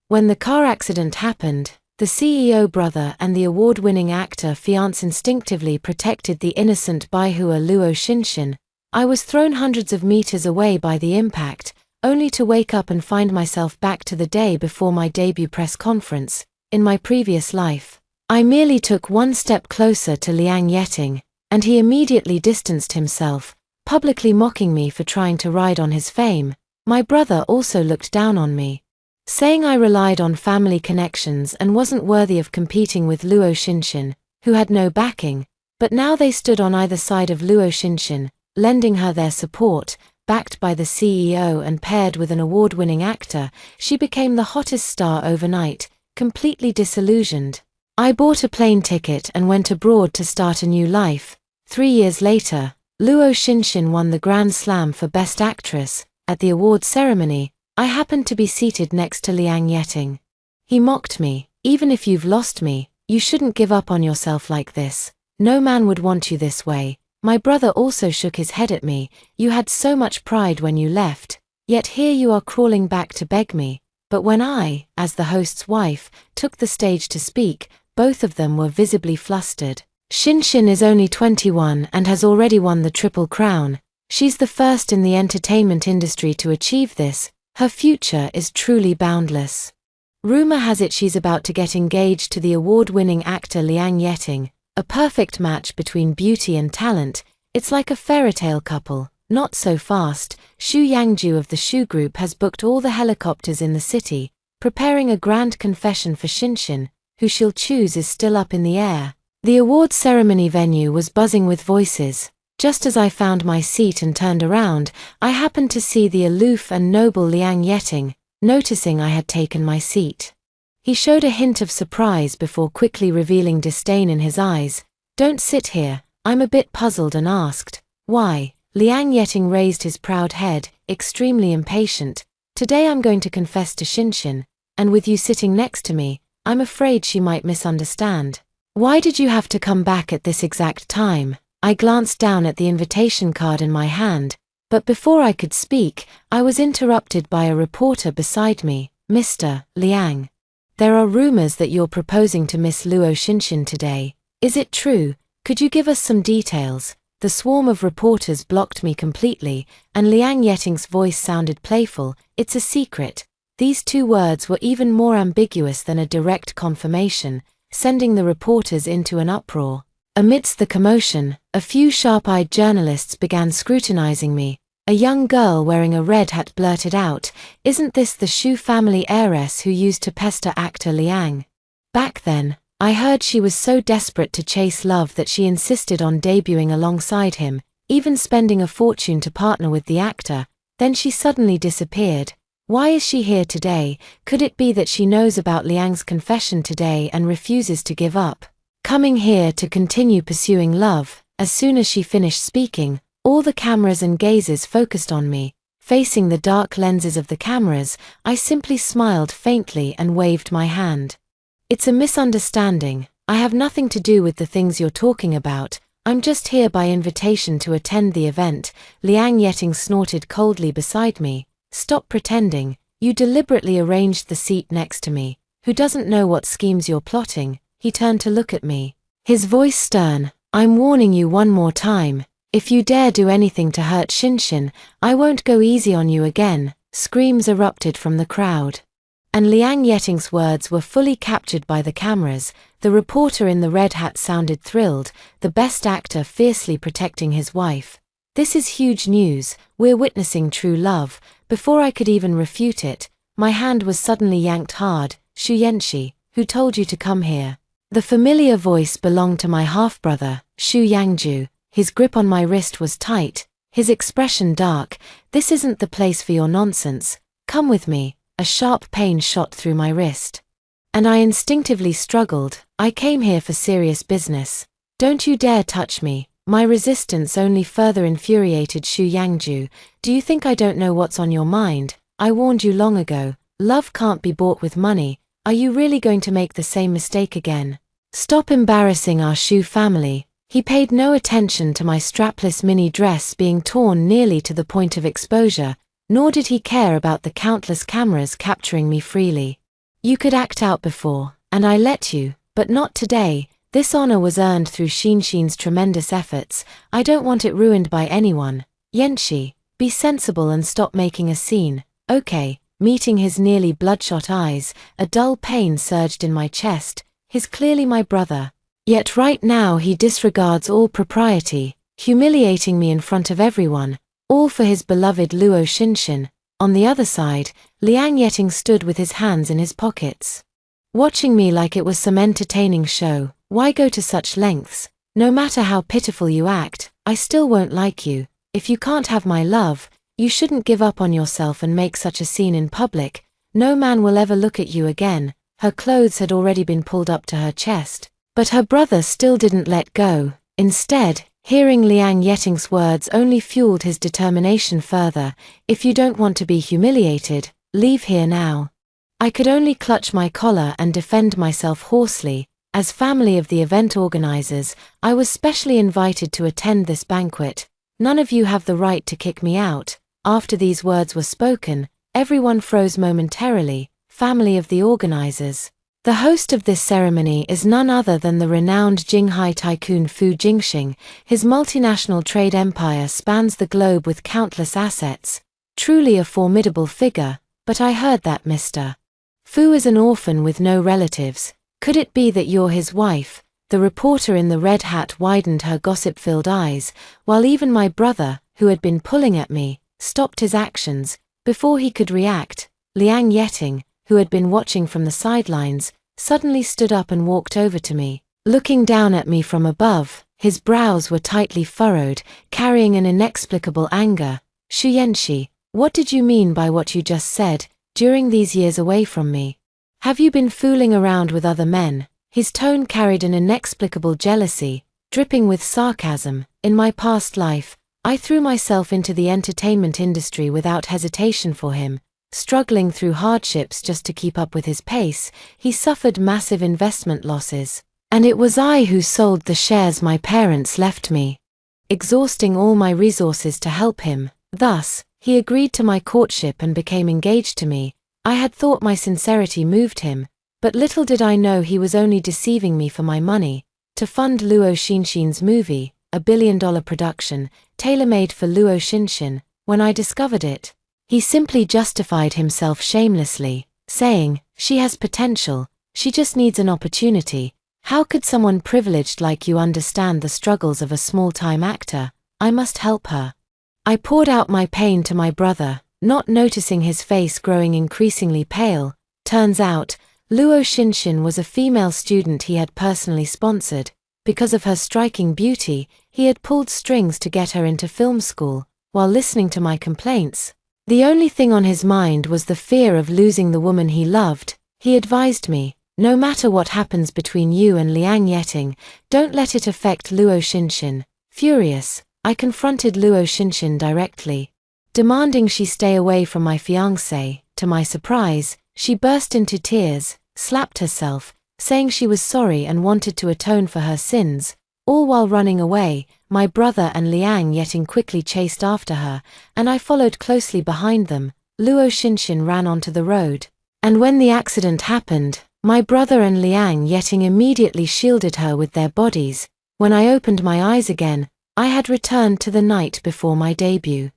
When the car accident happened, the CEO brother and the award-winning actor Fiancé instinctively protected the innocent Baihua Luo Shinshin. I was thrown hundreds of meters away by the impact, only to wake up and find myself back to the day before my debut press conference. In my previous life, I merely took one step closer to Liang Yeting, and he immediately distanced himself, publicly mocking me for trying to ride on his fame. My brother also looked down on me, saying I relied on family connections and wasn't worthy of competing with Luo Shinshin, who had no backing. But now they stood on either side of Luo Shinshin, lending her their support. Backed by the CEO and paired with an award-winning actor, she became the hottest star overnight, completely disillusioned. I bought a plane ticket and went abroad to start a new life. 3 years later, Luo Shinshin won the Grand Slam for Best Actress. At the awards ceremony, I happened to be seated next to Liang Yeting. He mocked me. "Even if you've lost me, you shouldn't give up on yourself like this. No man would want you this way." My brother also shook his head at me. "You had so much pride when you left, yet here you are crawling back to beg me." But when I, as the host's wife, took the stage to speak, both of them were visibly flustered. Shinshin is only 21 and has already won the Triple Crown. She's the first in the entertainment industry to achieve this. Her future is truly boundless. Rumor has it she's about to get engaged to the award-winning actor Liang Yeting. A perfect match between beauty and talent. It's like a fairytale couple. Not so fast. Xu Yangju of the Xu Group has booked all the helicopters in the city, preparing a grand confession for Shinshin. Who she'll choose is still up in the air. The awards ceremony venue was buzzing with voices. Just as I found my seat and turned around, I happened to see the aloof and noble Liang Yeting, noticing I had taken my seat. He showed a hint of surprise before quickly revealing disdain in his eyes. "Don't sit here." I'm a bit puzzled and asked, "Why?" Liang Yeting raised his proud head, extremely impatient. "Today I'm going to confess to Shinshin, and with you sitting next to me, I'm afraid she might misunderstand." "Why did you have to come back at this exact time?" I glanced down at the invitation card in my hand, but before I could speak, I was interrupted by a reporter beside me. "Mr. Liang, there are rumors that you're proposing to Miss Luo Shinshin today. Is it true? Could you give us some details?" The swarm of reporters blocked me completely, and Liang Yeting's voice sounded playful. "It's a secret." These two words were even more ambiguous than a direct confirmation, sending the reporters into an uproar. Amidst the commotion, a few sharp-eyed journalists began scrutinizing me. A young girl wearing a red hat blurted out, "Isn't this the Xu family heiress who used to pester actor Liang?" Back then, I heard she was so desperate to chase love that she insisted on debuting alongside him, even spending a fortune to partner with the actor. Then she suddenly disappeared. Why is she here today? Could it be that she knows about Liang's confession today and refuses to give up? Coming here to continue pursuing love. As soon as she finished speaking, all the cameras and gazes focused on me. Facing the dark lenses of the cameras, I simply smiled faintly and waved my hand. "It's a misunderstanding. I have nothing to do with the things you're talking about. I'm just here by invitation to attend the event." Liang Yeting snorted coldly beside me. "Stop pretending. You deliberately arranged the seat next to me. Who doesn't know what schemes you're plotting?" He turned to look at me, his voice stern. "I'm warning you one more time. If you dare do anything to hurt Shinshin, I won't go easy on you again." Screams erupted from the crowd. And Liang Yeting's words were fully captured by the cameras. The reporter in the red hat sounded thrilled, the best actor fiercely protecting his wife. "This is huge news. We're witnessing true love." Before I could even refute it, my hand was suddenly yanked hard. "Xu Yanxi, who told you to come here?" The familiar voice belonged to my half-brother, Xu Yangju. His grip on my wrist was tight, his expression dark. "This isn't the place for your nonsense. Come with me." A sharp pain shot through my wrist, and I instinctively struggled. "I came here for serious business. Don't you dare touch me." My resistance only further infuriated Xu Yangju. "Do you think I don't know what's on your mind? I warned you long ago. Love can't be bought with money. Are you really going to make the same mistake again? Stop embarrassing our Xu family." He paid no attention to my strapless mini dress being torn nearly to the point of exposure, nor did he care about the countless cameras capturing me freely. You could act out before, and I let you, but not today. This honor was earned through Shinshin's tremendous efforts. I don't want it ruined by anyone. Yenshi, be sensible and stop making a scene, okay? Meeting his nearly bloodshot eyes, a dull pain surged in my chest. He's clearly my brother. Yet right now he disregards all propriety, humiliating me in front of everyone, all for his beloved Luo Shinshin. On the other side, Liang Yeting stood with his hands in his pockets, watching me like it was some entertaining show. Why go to such lengths? No matter how pitiful you act, I still won't like you. If you can't have my love, you shouldn't give up on yourself and make such a scene in public. No man will ever look at you again. Her clothes had already been pulled up to her chest, but her brother still didn't let go. Instead, hearing Liang Yeting's words only fueled his determination further. If you don't want to be humiliated, leave here now. I could only clutch my collar and defend myself hoarsely. As family of the event organizers, I was specially invited to attend this banquet. None of you have the right to kick me out. After these words were spoken, everyone froze momentarily. Family of the organizers. The host of this ceremony is none other than the renowned Jinghai tycoon Fu Jingxing. His multinational trade empire spans the globe with countless assets. Truly a formidable figure, but I heard that Mr. Fu is an orphan with no relatives. Could it be that you're his wife? The reporter in the red hat widened her gossip-filled eyes, while even my brother, who had been pulling at me, stopped his actions. Before he could react, Liang Yeting, who had been watching from the sidelines, suddenly stood up and walked over to me. Looking down at me from above, his brows were tightly furrowed, carrying an inexplicable anger. Shu Yenshi, what did you mean by what you just said? During these years away from me, have you been fooling around with other men? His tone carried an inexplicable jealousy, dripping with sarcasm. In my past life, I threw myself into the entertainment industry without hesitation for him. Struggling through hardships just to keep up with his pace, he suffered massive investment losses. And it was I who sold the shares my parents left me, exhausting all my resources to help him. Thus, he agreed to my courtship and became engaged to me. I had thought my sincerity moved him, but little did I know he was only deceiving me for my money, to fund Luo Shinshin's movie, a billion-dollar production, tailor-made for Luo Shinshin. When I discovered it, he simply justified himself shamelessly, saying, "She has potential, she just needs an opportunity." How could someone privileged like you understand the struggles of a small-time actor? I must help her. I poured out my pain to my brother, not noticing his face growing increasingly pale. Turns out, Luo Shinshin was a female student he had personally sponsored. Because of her striking beauty, he had pulled strings to get her into film school. While listening to my complaints, the only thing on his mind was the fear of losing the woman he loved. He advised me, no matter what happens between you and Liang Yeting, don't let it affect Luo Shinshin. Furious, I confronted Luo Shinshin directly, demanding she stay away from my fiancé. To my surprise, she burst into tears, slapped herself, saying she was sorry and wanted to atone for her sins. All while running away, my brother and Liang Yeting quickly chased after her, and I followed closely behind them. Luo Shinshin ran onto the road, and when the accident happened, my brother and Liang Yeting immediately shielded her with their bodies. When I opened my eyes again, I had returned to the night before my debut.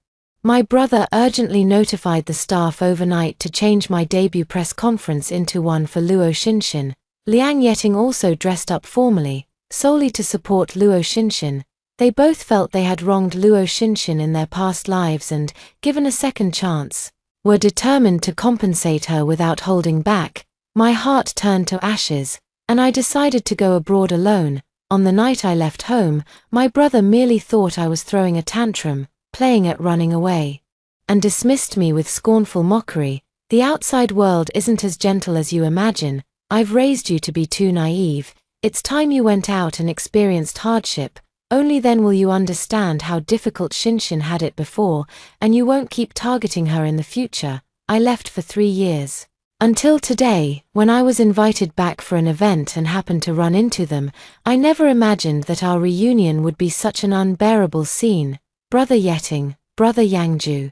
My brother urgently notified the staff overnight to change my debut press conference into one for Luo Shinshin. Liang Yeting also dressed up formally, solely to support Luo Shinshin. They both felt they had wronged Luo Shinshin in their past lives and, given a second chance, were determined to compensate her without holding back. My heart turned to ashes, and I decided to go abroad alone. On the night I left home, my brother merely thought I was throwing a tantrum, playing at running away, and dismissed me with scornful mockery. The outside world isn't as gentle as you imagine. I've raised you to be too naive. It's time you went out and experienced hardship. Only then will you understand how difficult Shinshin had it before, and you won't keep targeting her in the future. I left for 3 years. Until today, when I was invited back for an event and happened to run into them, I never imagined that our reunion would be such an unbearable scene. Brother Yeting, Brother Yangju,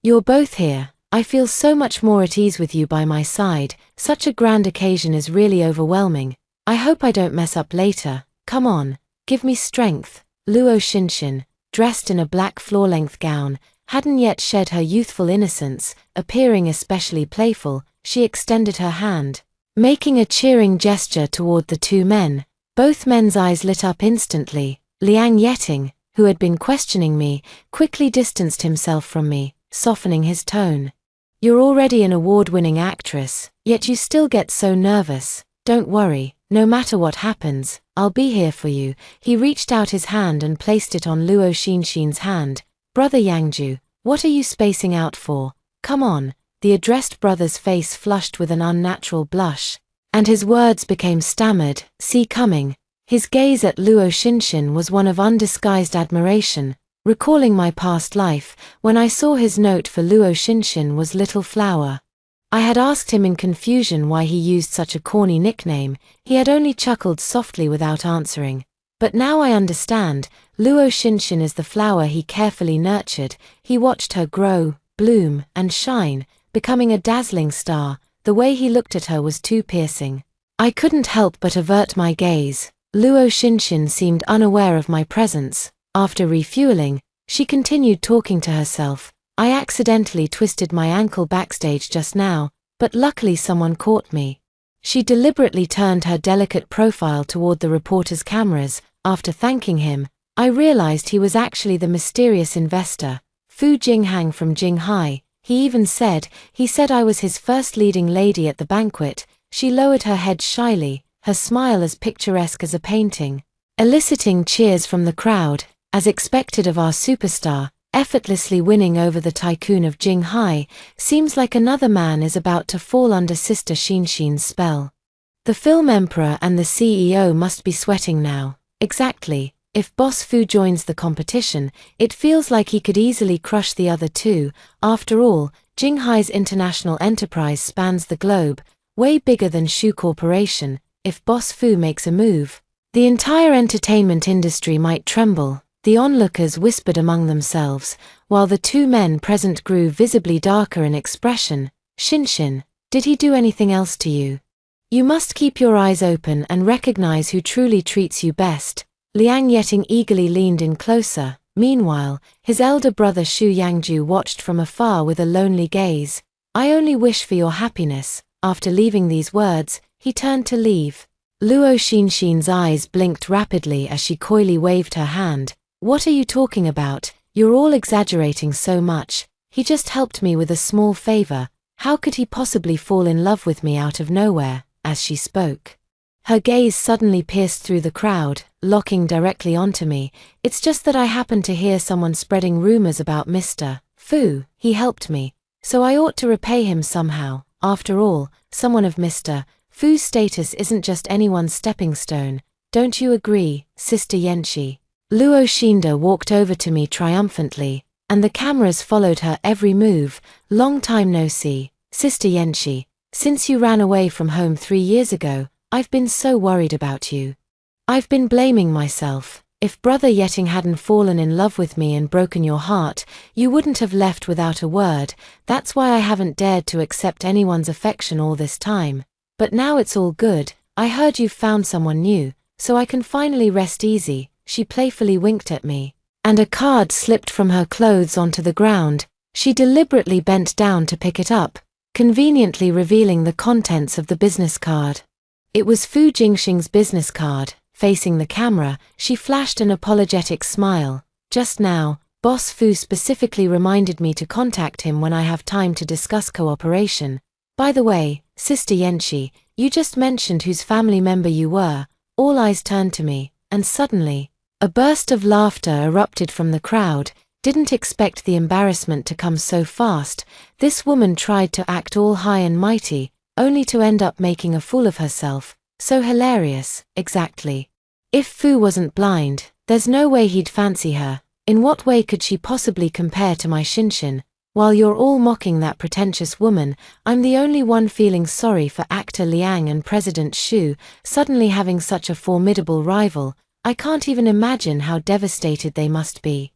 you're both here. I feel so much more at ease with you by my side. Such a grand occasion is really overwhelming. I hope I don't mess up later. Come on, give me strength. Luo Xinshin, dressed in a black floor-length gown, hadn't yet shed her youthful innocence, appearing especially playful. She extended her hand, making a cheering gesture toward the two men. Both men's eyes lit up instantly. Liang Yeting, who had been questioning me, quickly distanced himself from me, softening his tone. You're already an award-winning actress, yet you still get so nervous. Don't worry, no matter what happens, I'll be here for you. He reached out his hand and placed it on Luo Xinshin's hand. Brother Yangju, what are you spacing out for? Come on. The addressed brother's face flushed with an unnatural blush, and his words became stammered. See coming. His gaze at Luo Xinshin was one of undisguised admiration. Recalling my past life, when I saw his note for Luo Xinshin was Little Flower. I had asked him in confusion why he used such a corny nickname. He had only chuckled softly without answering. But now I understand. Luo Xinshin is the flower he carefully nurtured. He watched her grow, bloom, and shine, becoming a dazzling star. The way he looked at her was too piercing. I couldn't help but avert my gaze. Luo Xinshin seemed unaware of my presence. After refueling, she continued talking to herself. I accidentally twisted my ankle backstage just now, but luckily someone caught me. She deliberately turned her delicate profile toward the reporter's cameras. After thanking him, I realized he was actually the mysterious investor, Fu Jinghang from Jinghai. He said I was his first leading lady at the banquet. She lowered her head shyly, her smile as picturesque as a painting, eliciting cheers from the crowd. As expected of our superstar, effortlessly winning over the tycoon of Jinghai, seems like another man is about to fall under Sister Xinshin's spell. The film emperor and the CEO must be sweating now. Exactly. If Boss Fu joins the competition, it feels like he could easily crush the other two. After all, Jinghai's international enterprise spans the globe, way bigger than Shu Corporation. If Boss Fu makes a move, the entire entertainment industry might tremble. The onlookers whispered among themselves, while the two men present grew visibly darker in expression. Xinshin, did he do anything else to you? You must keep your eyes open and recognize who truly treats you best. Liang Yeting eagerly leaned in closer. Meanwhile, his elder brother Xu Yangju watched from afar with a lonely gaze. I only wish for your happiness. After leaving these words, he turned to leave. Luo Xinshin's eyes blinked rapidly as she coyly waved her hand. What are you talking about? You're all exaggerating so much. He just helped me with a small favor. How could he possibly fall in love with me out of nowhere? As she spoke, her gaze suddenly pierced through the crowd, locking directly onto me. It's just that I happened to hear someone spreading rumors about Mr. Fu. He helped me, so I ought to repay him somehow. After all, someone of Mr. Fu's status isn't just anyone's stepping stone. Don't you agree, Sister Yanxi? Luo Xinda walked over to me triumphantly, and the cameras followed her every move. Long time no see, Sister Yanxi. Since you ran away from home 3 years ago, I've been so worried about you. I've been blaming myself. If Brother Yeting hadn't fallen in love with me and broken your heart, you wouldn't have left without a word. That's why I haven't dared to accept anyone's affection all this time. But now it's all good. I heard you've found someone new, so I can finally rest easy. She playfully winked at me, and a card slipped from her clothes onto the ground. She deliberately bent down to pick it up, conveniently revealing the contents of the business card. It was Fu Jingxing's business card. Facing the camera, she flashed an apologetic smile. Just now, Boss Fu specifically reminded me to contact him when I have time to discuss cooperation. By the way, Sister Yanxi, you just mentioned whose family member you were. All eyes turned to me, and suddenly, a burst of laughter erupted from the crowd. Didn't expect the embarrassment to come so fast. This woman tried to act all high and mighty, only to end up making a fool of herself. So hilarious. Exactly. If Fu wasn't blind, there's no way he'd fancy her. In what way could she possibly compare to my Xinshin? While you're all mocking that pretentious woman, I'm the only one feeling sorry for actor Liang and President Xu, suddenly having such a formidable rival. I can't even imagine how devastated they must be.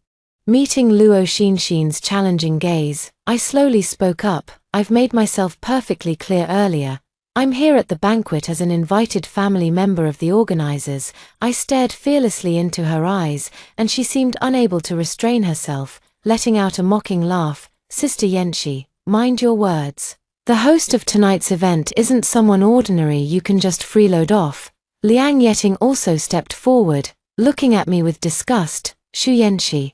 Meeting Luo Xinshin's challenging gaze, I slowly spoke up. I've made myself perfectly clear earlier. I'm here at the banquet as an invited family member of the organizers. I stared fearlessly into her eyes, and she seemed unable to restrain herself, letting out a mocking laugh. Sister Yenshi, mind your words. The host of tonight's event isn't someone ordinary you can just freeload off. Liang Yeting also stepped forward, looking at me with disgust. Shu Yenshi.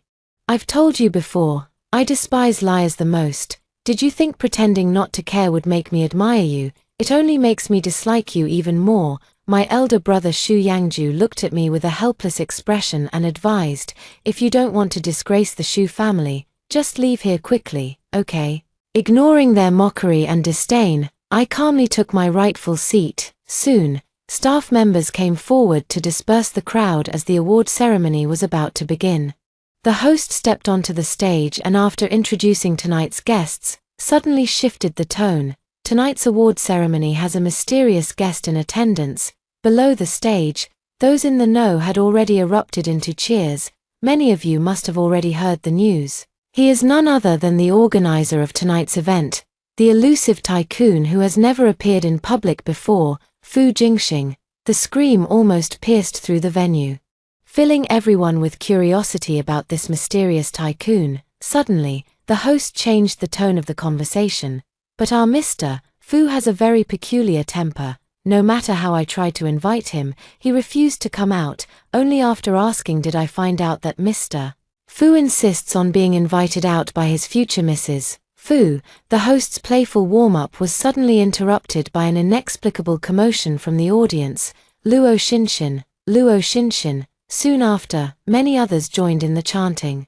I've told you before, I despise liars the most. Did you think pretending not to care would make me admire you? It only makes me dislike you even more. My elder brother Shu Yangju looked at me with a helpless expression and advised, if you don't want to disgrace the Shu family, just leave here quickly, okay? Ignoring their mockery and disdain, I calmly took my rightful seat. Soon, staff members came forward to disperse the crowd as the award ceremony was about to begin. The host stepped onto the stage and after introducing tonight's guests, suddenly shifted the tone. Tonight's award ceremony has a mysterious guest in attendance. Below the stage, those in the know had already erupted into cheers. Many of you must have already heard the news. He is none other than the organizer of tonight's event, the elusive tycoon who has never appeared in public before, Fu Jingxing. The scream almost pierced through the venue, filling everyone with curiosity about this mysterious tycoon. Suddenly, the host changed the tone of the conversation. But our Mr. Fu has a very peculiar temper. No matter how I tried to invite him, he refused to come out. Only after asking did I find out that Mr. Fu insists on being invited out by his future Mrs. Fu. The host's playful warm-up was suddenly interrupted by an inexplicable commotion from the audience. Luo Xinshin, Luo Xinshin. Soon after, many others joined in the chanting.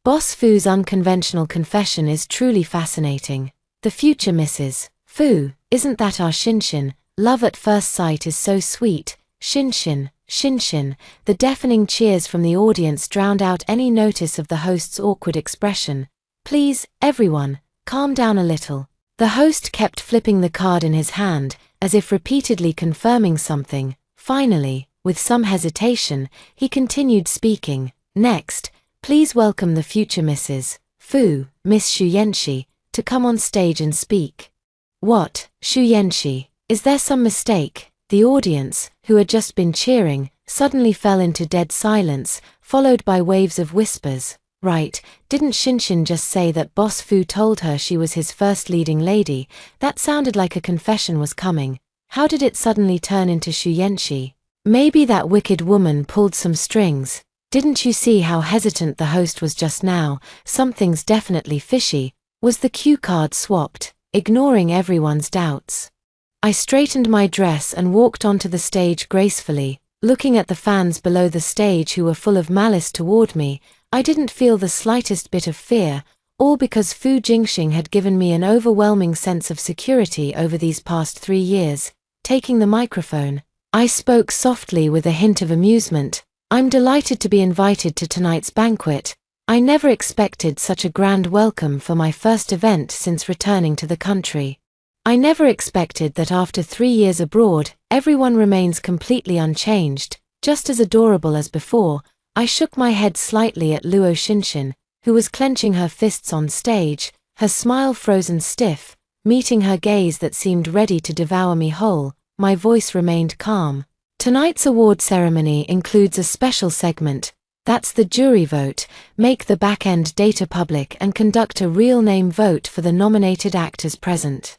Boss Fu's unconventional confession is truly fascinating. The future Mrs. Fu, isn't that our Xinshin? Love at first sight is so sweet. Xinshin, Xinshin. The deafening cheers from the audience drowned out any notice of the host's awkward expression. Please, everyone, calm down a little. The host kept flipping the card in his hand, as if repeatedly confirming something. Finally, with some hesitation, he continued speaking. Next, please welcome the future Mrs. Fu, Miss Shu Yenshi, to come on stage and speak. What, Shu Yenshi, is there some mistake? The audience, who had just been cheering, suddenly fell into dead silence, followed by waves of whispers. Right, didn't Xinshin just say that Boss Fu told her she was his first leading lady? That sounded like a confession was coming. How did it suddenly turn into Shu Yenshi? Maybe that wicked woman pulled some strings. Didn't you see how hesitant the host was just now? Something's definitely fishy. Was the cue card swapped? Ignoring everyone's doubts, I straightened my dress and walked onto the stage gracefully, looking at the fans below the stage who were full of malice toward me. I didn't feel the slightest bit of fear, all because Fu Jingxing had given me an overwhelming sense of security over these past 3 years. Taking the microphone, I spoke softly with a hint of amusement. I'm delighted to be invited to tonight's banquet. I never expected such a grand welcome for my first event since returning to the country. I never expected that after 3 years abroad, everyone remains completely unchanged, just as adorable as before. I shook my head slightly at Luo Xinshin, who was clenching her fists on stage, her smile frozen stiff, meeting her gaze that seemed ready to devour me whole. My voice remained calm. Tonight's award ceremony includes a special segment. That's the jury vote. Make the back-end data public and conduct a real-name vote for the nominated actors present.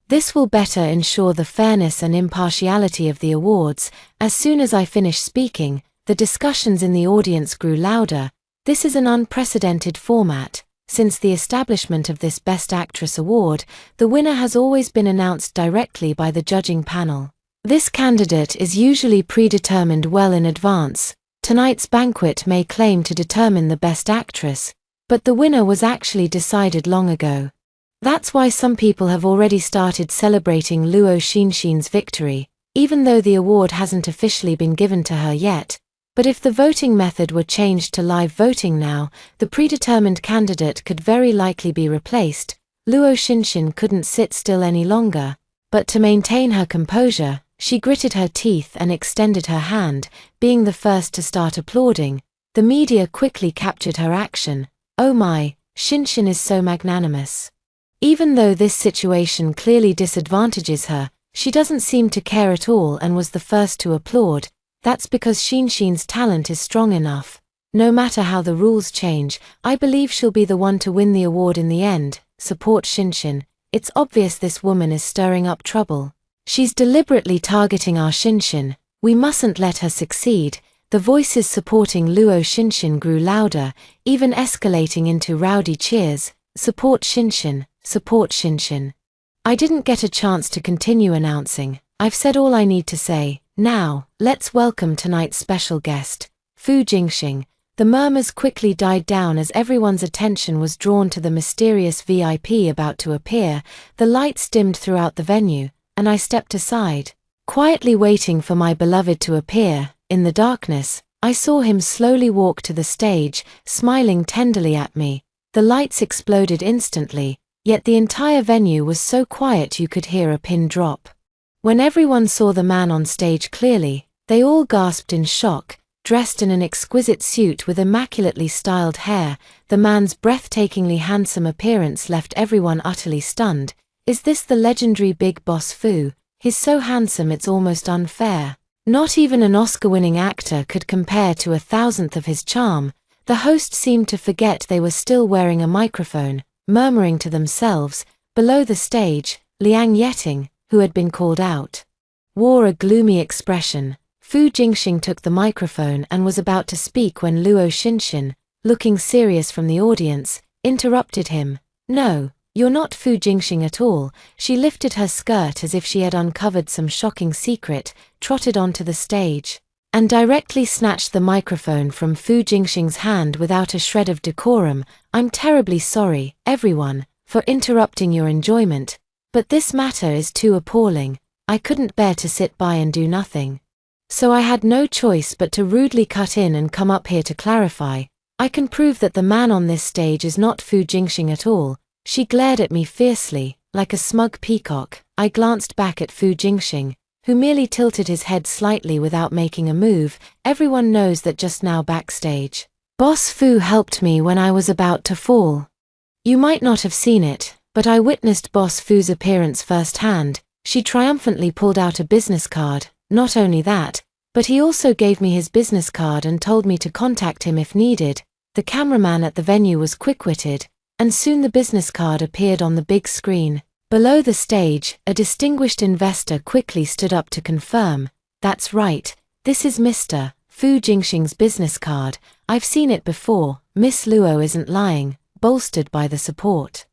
This will better ensure the fairness and impartiality of the awards. As soon as I finished speaking, the discussions in the audience grew louder. This is an unprecedented format. Since the establishment of this Best Actress award, the winner has always been announced directly by the judging panel. This candidate is usually predetermined well in advance. Tonight's banquet may claim to determine the Best Actress, but the winner was actually decided long ago. That's why some people have already started celebrating Luo Xinshin's victory, even though the award hasn't officially been given to her yet. But if the voting method were changed to live voting now, the predetermined candidate could very likely be replaced. Luo Xinshin couldn't sit still any longer, but to maintain her composure, she gritted her teeth and extended her hand, being the first to start applauding. The media quickly captured her action. Oh my, Xinshin is so magnanimous. Even though this situation clearly disadvantages her, She doesn't seem to care at all and was the first to applaud. That's because Xinxin's talent is strong enough. No matter how the rules change, I believe she'll be the one to win the award in the end. Support Xinxin. It's obvious this woman is stirring up trouble. She's deliberately targeting our Xinxin. We mustn't let her succeed. The voices supporting Luo Xinxin grew louder, even escalating into rowdy cheers. Support Xinxin, support Xinxin. I didn't get a chance to continue announcing. I've said all I need to say. Now, let's welcome tonight's special guest, Fu Jingxing. The murmurs quickly died down as everyone's attention was drawn to the mysterious VIP about to appear. The lights dimmed throughout the venue, and I stepped aside, quietly waiting for my beloved to appear. In the darkness, I saw him slowly walk to the stage, smiling tenderly at me. The lights exploded instantly, yet the entire venue was so quiet you could hear a pin drop. When everyone saw the man on stage clearly, they all gasped in shock. Dressed in an exquisite suit with immaculately styled hair, the man's breathtakingly handsome appearance left everyone utterly stunned. Is this the legendary Big Boss Fu? He's so handsome it's almost unfair. Not even an Oscar-winning actor could compare to 1,000th of his charm. The host seemed to forget they were still wearing a microphone, murmuring to themselves. Below the stage, Liang Yeting, who had been called out, wore a gloomy expression. Fu Jingxing took the microphone and was about to speak when Luo Xinxin, looking serious from the audience, interrupted him. No, you're not Fu Jingxing at all. She lifted her skirt as if she had uncovered some shocking secret, trotted onto the stage, and directly snatched the microphone from Fu Jingxing's hand without a shred of decorum. I'm terribly sorry, everyone, for interrupting your enjoyment, but this matter is too appalling. I couldn't bear to sit by and do nothing. So I had no choice but to rudely cut in and come up here to clarify. I can prove that the man on this stage is not Fu Jingxing at all. She glared at me fiercely, like a smug peacock. I glanced back at Fu Jingxing, who merely tilted his head slightly without making a move. Everyone knows that just now backstage, Boss Fu helped me when I was about to fall. You might not have seen it, but I witnessed Boss Fu's appearance firsthand. She triumphantly pulled out a business card. Not only that, but he also gave me his business card and told me to contact him if needed. The cameraman at the venue was quick-witted, and soon the business card appeared on the big screen. Below the stage, a distinguished investor quickly stood up to confirm. That's right, this is Mr. Fu Jingxing's business card. I've seen it before. Miss Luo isn't lying, bolstered by the support.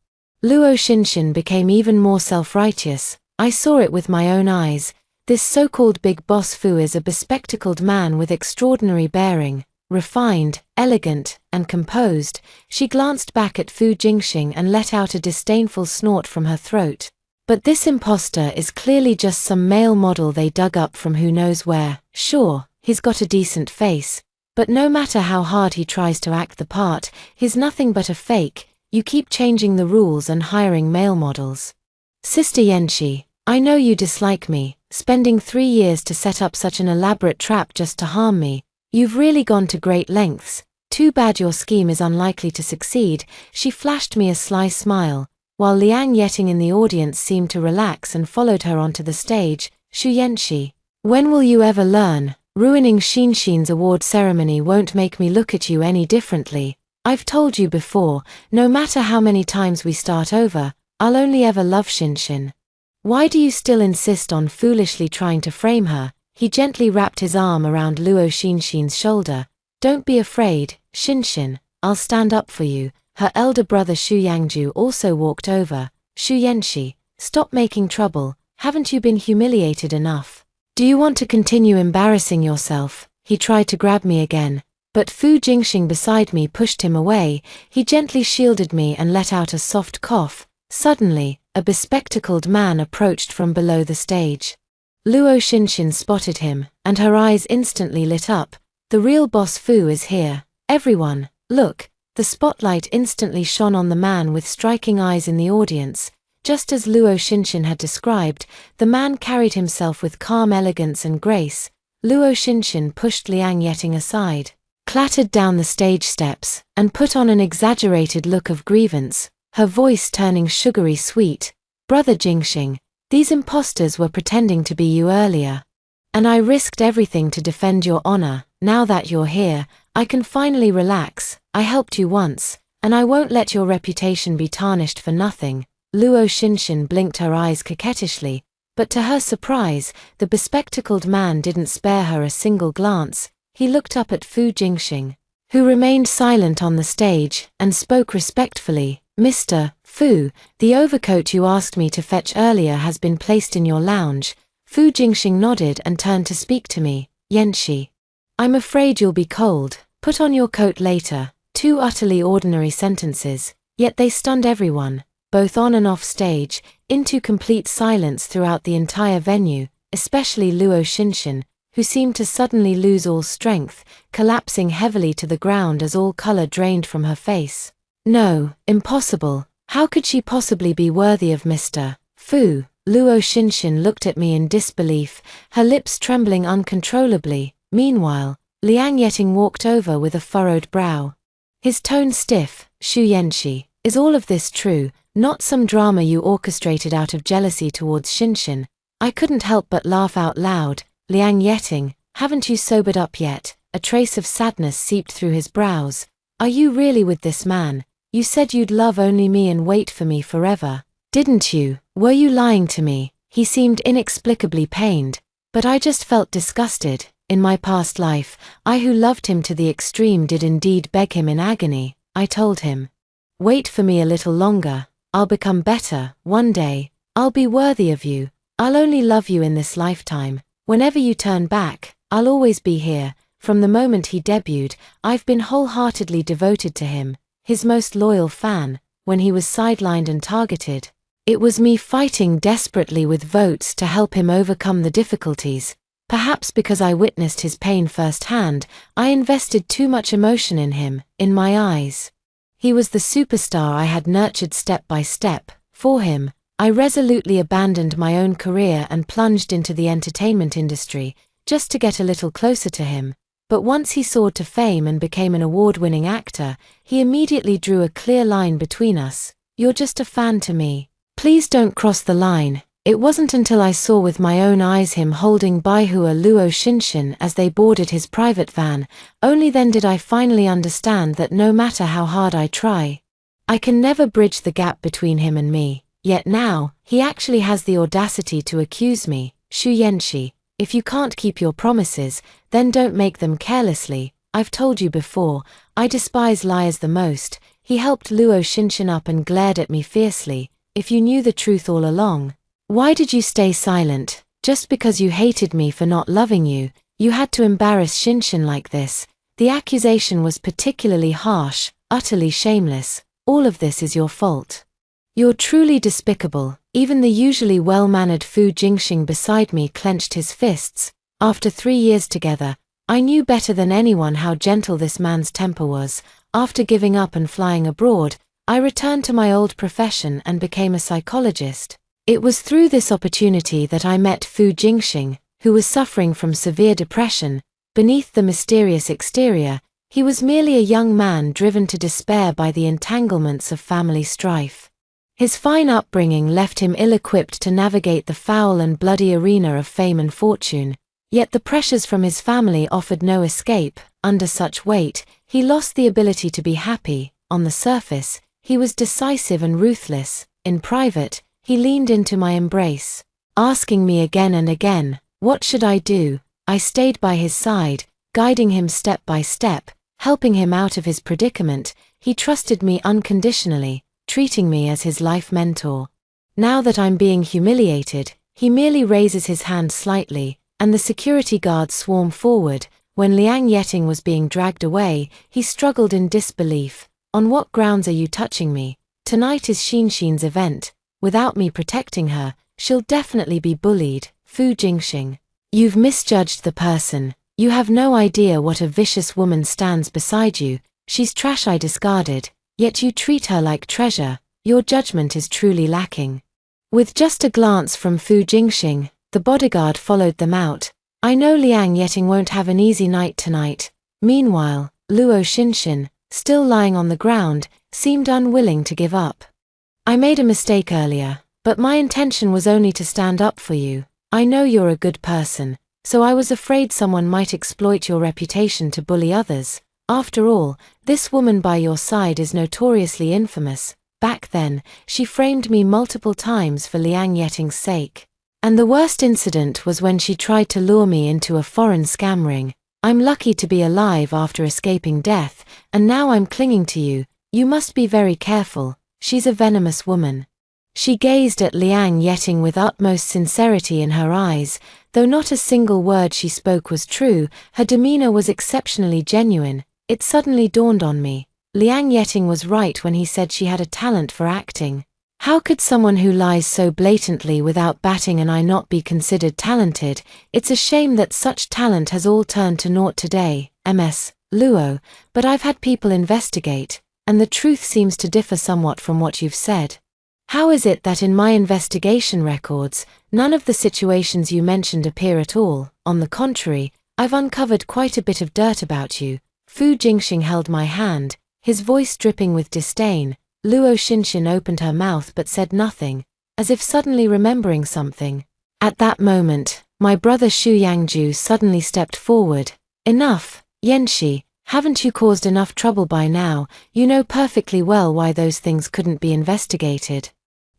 Luo Xinxin became even more self-righteous. I saw it with my own eyes. This so-called Big Boss Fu is a bespectacled man with extraordinary bearing, refined, elegant, and composed. She glanced back at Fu Jingxing and let out a disdainful snort from her throat. But this imposter is clearly just some male model they dug up from who knows where. Sure, he's got a decent face, but no matter how hard he tries to act the part, he's nothing but a fake. You keep changing the rules and hiring male models. Sister Yanxi, I know you dislike me, spending 3 years to set up such an elaborate trap just to harm me. You've really gone to great lengths. Too bad your scheme is unlikely to succeed. She flashed me a sly smile, while Liang Yeting in the audience seemed to relax and followed her onto the stage. Shu Yanxi, when will you ever learn? Ruining Xinxin's award ceremony won't make me look at you any differently. I've told you before, no matter how many times we start over, I'll only ever love Xinxin. Why do you still insist on foolishly trying to frame her? He gently wrapped his arm around Luo Xinxin's shoulder. Don't be afraid, Xinxin, I'll stand up for you. Her elder brother Xu Yangju also walked over. Shu Yanxi, stop making trouble. Haven't you been humiliated enough? Do you want to continue embarrassing yourself? He tried to grab me again, but Fu Jingxing beside me pushed him away. He gently shielded me and let out a soft cough. Suddenly, a bespectacled man approached from below the stage. Luo Xinxin spotted him, and her eyes instantly lit up. The real Boss Fu is here. Everyone, look! The spotlight instantly shone on the man with striking eyes in the audience. Just as Luo Xinxin had described, the man carried himself with calm elegance and grace. Luo Xinxin pushed Liang Yeting aside, clattered down the stage steps, and put on an exaggerated look of grievance, her voice turning sugary sweet. Brother Jingxing, These imposters were pretending to be you earlier. And I risked everything to defend your honor. Now that you're here, I can finally relax. I helped you once, and I won't let your reputation be tarnished for nothing." Luo Xinshin blinked her eyes coquettishly, but to her surprise, the bespectacled man didn't spare her a single glance. He looked up at Fu Jingxing, who remained silent on the stage, and spoke respectfully. "Mr. Fu, the overcoat you asked me to fetch earlier has been placed in your lounge." Fu Jingxing nodded and turned to speak to me. "Yanxi, I'm afraid you'll be cold. Put on your coat later." Two utterly ordinary sentences, yet they stunned everyone, both on and off stage, into complete silence throughout the entire venue, especially Luo Xinshin, who seemed to suddenly lose all strength, collapsing heavily to the ground as all color drained from her face. "No, impossible. How could she possibly be worthy of Mr. Fu?" Luo Xinshin looked at me in disbelief, her lips trembling uncontrollably. Meanwhile, Liang Yeting walked over with a furrowed brow. His tone stiff. "Shu Yanxi, is all of this true? Not some drama you orchestrated out of jealousy towards Xinshin?" I couldn't help but laugh out loud. "Liang Yeting, haven't you sobered up yet?" A trace of sadness seeped through his brows. "Are you really with this man? You said you'd love only me and wait for me forever, didn't you? Were you lying to me?" He seemed inexplicably pained, but I just felt disgusted. In my past life, I who loved him to the extreme did indeed beg him in agony. I told him, "Wait for me a little longer. I'll become better. One day, I'll be worthy of you. I'll only love you in this lifetime. Whenever you turn back, I'll always be here." From the moment he debuted, I've been wholeheartedly devoted to him, his most loyal fan. When he was sidelined and targeted, it was me fighting desperately with votes to help him overcome the difficulties. Perhaps because I witnessed his pain firsthand, I invested too much emotion in him. In my eyes, he was the superstar I had nurtured step by step. For him, I resolutely abandoned my own career and plunged into the entertainment industry, just to get a little closer to him. But once he soared to fame and became an award-winning actor, he immediately drew a clear line between us. "You're just a fan to me. Please don't cross the line." It wasn't until I saw with my own eyes him holding Baihua Luo Xinshin as they boarded his private van, only then did I finally understand that no matter how hard I try, I can never bridge the gap between him and me. Yet now, he actually has the audacity to accuse me. "Shu Yanxi, if you can't keep your promises, then don't make them carelessly. I've told you before, I despise liars the most." He helped Luo Xinshin up and glared at me fiercely. "If you knew the truth all along, why did you stay silent? Just because you hated me for not loving you, you had to embarrass Xinshin like this." The accusation was particularly harsh, utterly shameless. "All of this is your fault. You're truly despicable." Even the usually well-mannered Fu Jingxing beside me clenched his fists. After 3 years together, I knew better than anyone how gentle this man's temper was. After giving up and flying abroad, I returned to my old profession and became a psychologist. It was through this opportunity that I met Fu Jingxing, who was suffering from severe depression. Beneath the mysterious exterior, he was merely a young man driven to despair by the entanglements of family strife. His fine upbringing left him ill-equipped to navigate the foul and bloody arena of fame and fortune, yet the pressures from his family offered no escape. Under such weight, he lost the ability to be happy. On the surface, he was decisive and ruthless. In private, he leaned into my embrace, asking me again and again, "What should I do?" I stayed by his side, guiding him step by step, helping him out of his predicament. He trusted me unconditionally, treating me as his life mentor. Now that I'm being humiliated, he merely raises his hand slightly, and the security guards swarm forward. When Liang Yeting was being dragged away, he struggled in disbelief. "On what grounds are you touching me? Tonight is Xinshin's event. Without me protecting her, she'll definitely be bullied." Fu Jingxing, "You've misjudged the person. You have no idea what a vicious woman stands beside you. She's trash I discarded, yet you treat her like treasure. Your judgment is truly lacking." With just a glance from Fu Jingxing, the bodyguard followed them out. I know Liang Yeting won't have an easy night tonight. Meanwhile, Luo Xinshin, still lying on the ground, seemed unwilling to give up. "I made a mistake earlier. But my intention was only to stand up for you. I know you're a good person, so I was afraid someone might exploit your reputation to bully others. After all, this woman by your side is notoriously infamous. Back then, she framed me multiple times for Liang Yeting's sake. And the worst incident was when she tried to lure me into a foreign scam ring. I'm lucky to be alive after escaping death, and now I'm clinging to you. You must be very careful. She's a venomous woman. She gazed at Liang Yeting with utmost sincerity in her eyes. Though not a single word she spoke was true, her demeanor was exceptionally genuine. It suddenly dawned on me. Liang Yeting was right when he said she had a talent for acting. How could someone who lies so blatantly without batting an eye not be considered talented? It's a shame that such talent has all turned to naught today. Ms. Luo, but I've had people investigate, and the truth seems to differ somewhat from what you've said. How is it that in my investigation records, none of the situations you mentioned appear at all? On the contrary, I've uncovered quite a bit of dirt about you. Fu Jingxing held my hand, his voice dripping with disdain. Luo Xinxin opened her mouth but said nothing, as if suddenly remembering something. At that moment, my brother Xu Yangju suddenly stepped forward. Enough, Yanxi, haven't you caused enough trouble by now? You know perfectly well why those things couldn't be investigated.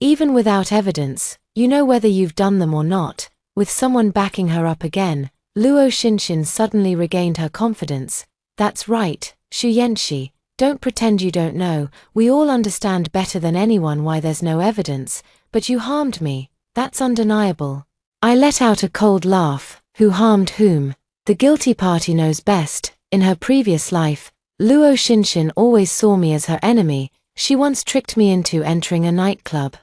Even without evidence, you know whether you've done them or not. With someone backing her up again, Luo Xinxin suddenly regained her confidence. That's right, Xu Yanxi, don't pretend you don't know. We all understand better than anyone why there's no evidence, but you harmed me. That's undeniable. I let out a cold laugh. Who harmed whom? The guilty party knows best. In her previous life, Luo Xinxin always saw me as her enemy. She once tricked me into entering a nightclub,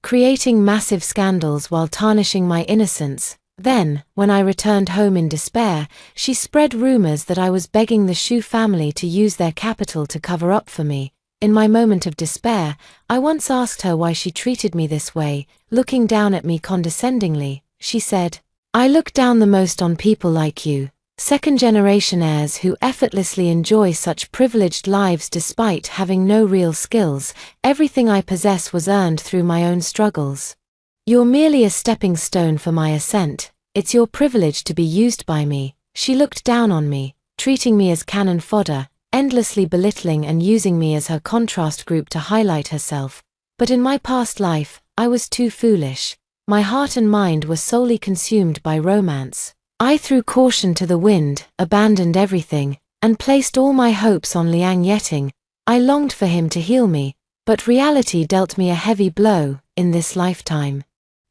creating massive scandals while tarnishing my innocence. Then, when I returned home in despair, she spread rumors that I was begging the Xu family to use their capital to cover up for me. In my moment of despair, I once asked her why she treated me this way. Looking down at me condescendingly, she said, "I look down the most on people like you. Second-generation heirs who effortlessly enjoy such privileged lives despite having no real skills. Everything I possess was earned through my own struggles. You're merely a stepping stone for my ascent. It's your privilege to be used by me." She looked down on me, treating me as cannon fodder, endlessly belittling and using me as her contrast group to highlight herself. But in my past life, I was too foolish. My heart and mind were solely consumed by romance. I threw caution to the wind, abandoned everything, and placed all my hopes on Liang Yeting. I longed for him to heal me, but reality dealt me a heavy blow. In this lifetime,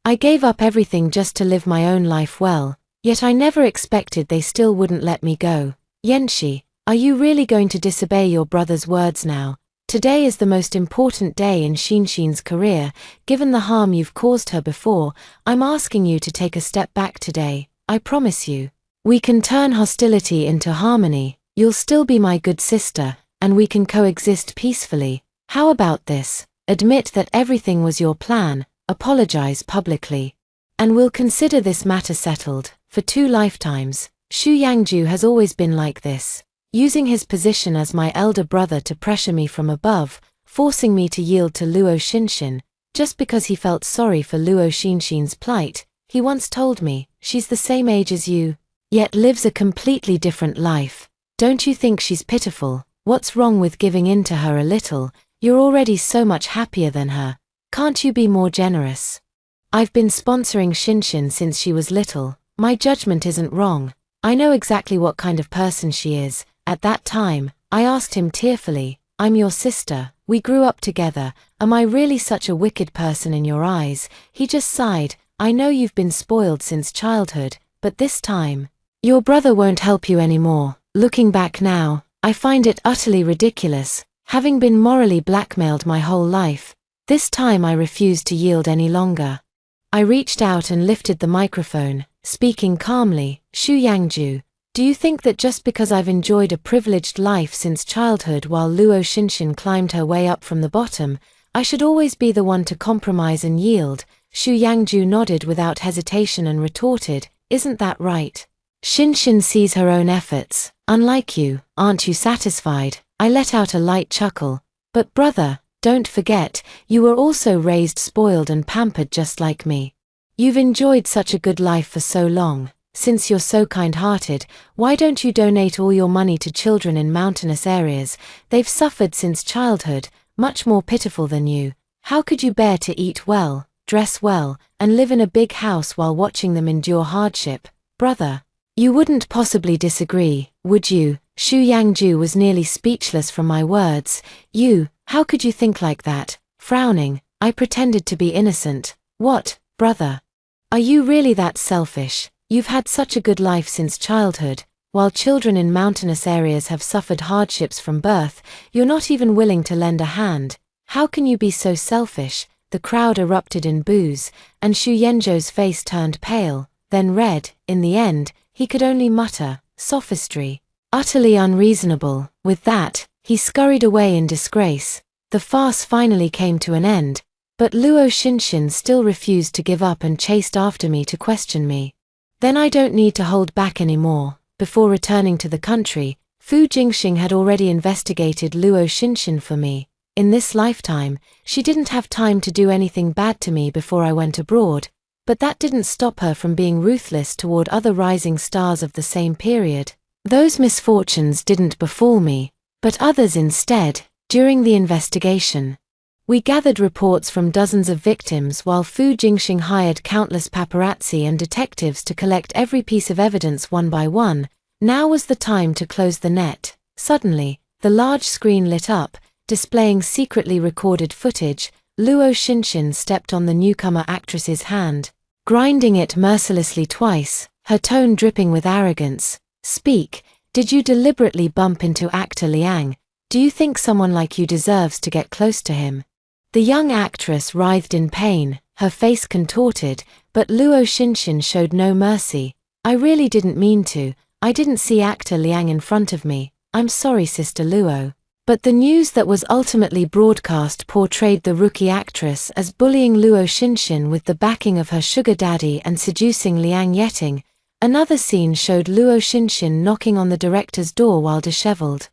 I gave up everything just to live my own life well, yet I never expected they still wouldn't let me go. Yanxi, are you really going to disobey your brother's words now? Today is the most important day in Xinxin's career. Given the harm you've caused her before, I'm asking you to take a step back today. I promise you. We can turn hostility into harmony. You'll still be my good sister, and we can coexist peacefully. How about this? Admit that everything was your plan, apologize publicly, and we'll consider this matter settled. For 2 lifetimes, Xu Yangju has always been like this, using his position as my elder brother to pressure me from above, forcing me to yield to Luo Xinxin, just because he felt sorry for Luo Xinxin's plight. He once told me, "She's the same age as you, yet lives a completely different life. Don't you think she's pitiful? What's wrong with giving in to her a little? You're already so much happier than her. Can't you be more generous?" I've been sponsoring Xinxin since she was little. My judgment isn't wrong. I know exactly what kind of person she is. At that time, I asked him tearfully, "I'm your sister. We grew up together. Am I really such a wicked person in your eyes?" He just sighed. "I know you've been spoiled since childhood, but this time, your brother won't help you anymore." Looking back now, I find it utterly ridiculous, having been morally blackmailed my whole life. This time I refused to yield any longer. I reached out and lifted the microphone, speaking calmly. "Xu Yangju, do you think that just because I've enjoyed a privileged life since childhood while Luo Xinxin climbed her way up from the bottom, I should always be the one to compromise and yield?" Xu Yangju nodded without hesitation and retorted, "Isn't that right? Xinxin sees her own efforts. Unlike you, aren't you satisfied?" I let out a light chuckle. "But brother, Don't forget, you were also raised spoiled and pampered just like me. You've enjoyed such a good life for so long. Since you're so kind-hearted, why don't you donate all your money to children in mountainous areas? They've suffered since childhood, much more pitiful than you. How could you bear to eat well, dress well, and live in a big house while watching them endure hardship? Brother, you wouldn't possibly disagree, would you? Xu Yangju was nearly speechless from my words. How could you think like that? Frowning, I pretended to be innocent. What, brother? Are you really that selfish? You've had such a good life since childhood. While children in mountainous areas have suffered hardships from birth, you're not even willing to lend a hand. How can you be so selfish? The crowd erupted in boos, and Xu Yanzhou's face turned pale, then red. In the end, he could only mutter, sophistry. Utterly unreasonable. With that, he scurried away in disgrace. The farce finally came to an end, but Luo Xinxin still refused to give up and chased after me to question me. Then I don't need to hold back anymore. Before returning to the country, Fu Jingxing had already investigated Luo Xinxin for me. In this lifetime, she didn't have time to do anything bad to me before I went abroad, but that didn't stop her from being ruthless toward other rising stars of the same period. Those misfortunes didn't befall me, but others instead. During the investigation, we gathered reports from dozens of victims while Fu Jingxing hired countless paparazzi and detectives to collect every piece of evidence one by one. Now was the time to close the net. Suddenly, the large screen lit up, displaying secretly recorded footage. Luo Xinxin stepped on the newcomer actress's hand, grinding it mercilessly twice, her tone dripping with arrogance. Speak, did you deliberately bump into actor Liang? Do you think someone like you deserves to get close to him? The young actress writhed in pain, her face contorted, but Luo Xinxin showed no mercy. I really didn't mean to. I didn't see actor Liang in front of me. I'm sorry, Sister Luo. But the news that was ultimately broadcast portrayed the rookie actress as bullying Luo Xinxin with the backing of her sugar daddy and seducing Liang Yeting. Another scene showed Luo Xinxin knocking on the director's door while disheveled.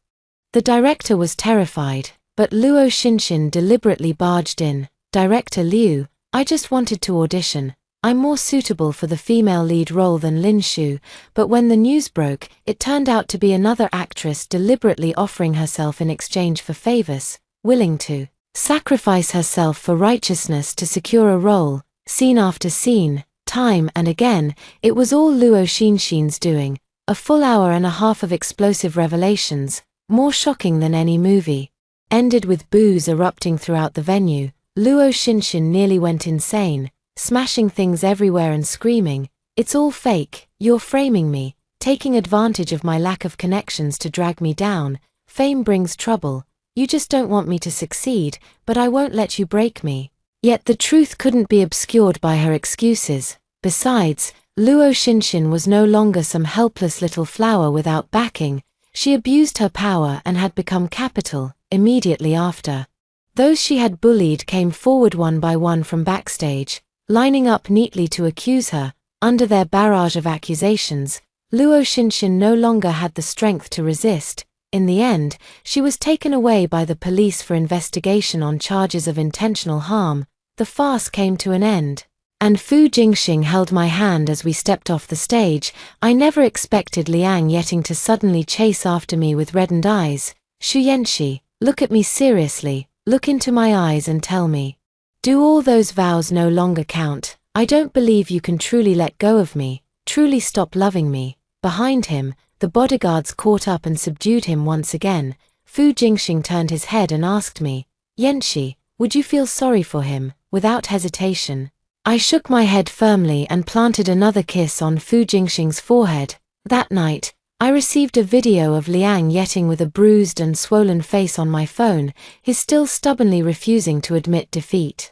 The director was terrified, but Luo Xinxin deliberately barged in. Director Liu, I just wanted to audition. I'm more suitable for the female lead role than Lin Shu, but when the news broke, it turned out to be another actress deliberately offering herself in exchange for favors, willing to sacrifice herself for righteousness to secure a role. Scene after scene, time and again, it was all Luo Xinxin's doing. A full hour and a half of explosive revelations, more shocking than any movie. Ended with boos erupting throughout the venue. Luo Xinxin nearly went insane, smashing things everywhere and screaming, "It's all fake, you're framing me, taking advantage of my lack of connections to drag me down. Fame brings trouble. You just don't want me to succeed, but I won't let you break me." Yet the truth couldn't be obscured by her excuses. Besides, Luo Xinxin was no longer some helpless little flower without backing. She abused her power and had become capital. Immediately after, those she had bullied came forward one by one from backstage, lining up neatly to accuse her. Under their barrage of accusations, Luo Xinxin no longer had the strength to resist. In the end, she was taken away by the police for investigation on charges of intentional harm. The farce came to an end, and Fu Jingxing held my hand as we stepped off the stage. I never expected Liang Yeting to suddenly chase after me with reddened eyes. "Xu Yanxi, look at me seriously, look into my eyes and tell me. Do all those vows no longer count? I don't believe you can truly let go of me, truly stop loving me." Behind him, the bodyguards caught up and subdued him once again. Fu Jingxing turned his head and asked me, "Yanxi, would you feel sorry for him?" Without hesitation, I shook my head firmly and planted another kiss on Fu Jingxing's forehead. That night, I received a video of Liang Yeting with a bruised and swollen face on my phone, his still stubbornly refusing to admit defeat.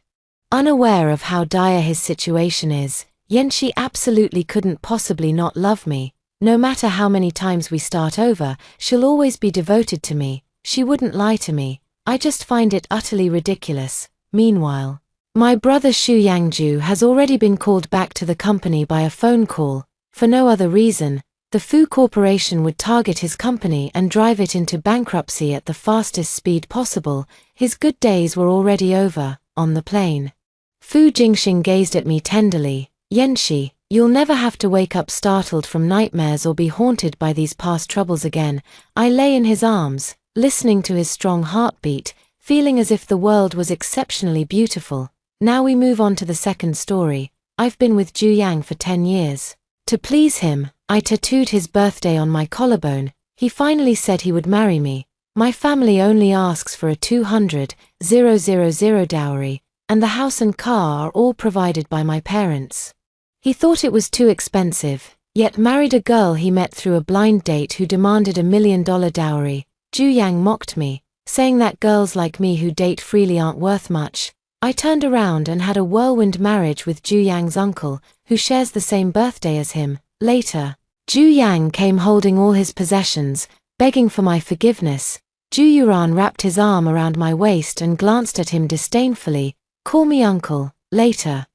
Unaware of how dire his situation is, Yanxi absolutely couldn't possibly not love me. No matter how many times we start over, she'll always be devoted to me. She wouldn't lie to me. I just find it utterly ridiculous. Meanwhile, my brother Xu Yangju has already been called back to the company by a phone call. For no other reason, the Fu Corporation would target his company and drive it into bankruptcy at the fastest speed possible. His good days were already over, on the plane. Fu Jingxing gazed at me tenderly. Yanxi, you'll never have to wake up startled from nightmares or be haunted by these past troubles again. I lay in his arms, listening to his strong heartbeat, feeling as if the world was exceptionally beautiful. Now we move on to the second story. I've been with Zhu Yang for 10 years. To please him, I tattooed his birthday on my collarbone. He finally said he would marry me. My family only asks for a 200,000 dowry, and the house and car are all provided by my parents. He thought it was too expensive, yet married a girl he met through a blind date who demanded $1 million dowry. Zhu Yang mocked me, saying that girls like me who date freely aren't worth much. I turned around and had a whirlwind marriage with Zhu Yang's uncle, who shares the same birthday as him. Later, Zhu Yang came holding all his possessions, begging for my forgiveness. Zhu Yuran wrapped his arm around my waist and glanced at him disdainfully. Call me uncle. Later,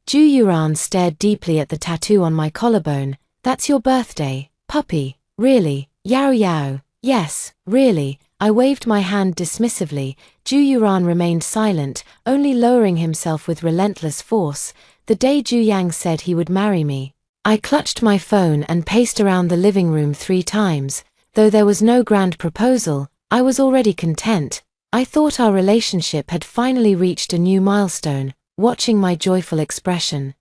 Zhu Yuran stared deeply at the tattoo on my collarbone. That's your birthday, puppy. Really? Yao Yao. Yes, really. I waved my hand dismissively. Zhu Yuran remained silent, only lowering himself with relentless force. The day Zhu Yang said he would marry me, I clutched my phone and paced around the living room 3 times. Though there was no grand proposal, I was already content. I thought our relationship had finally reached a new milestone, watching my joyful expression.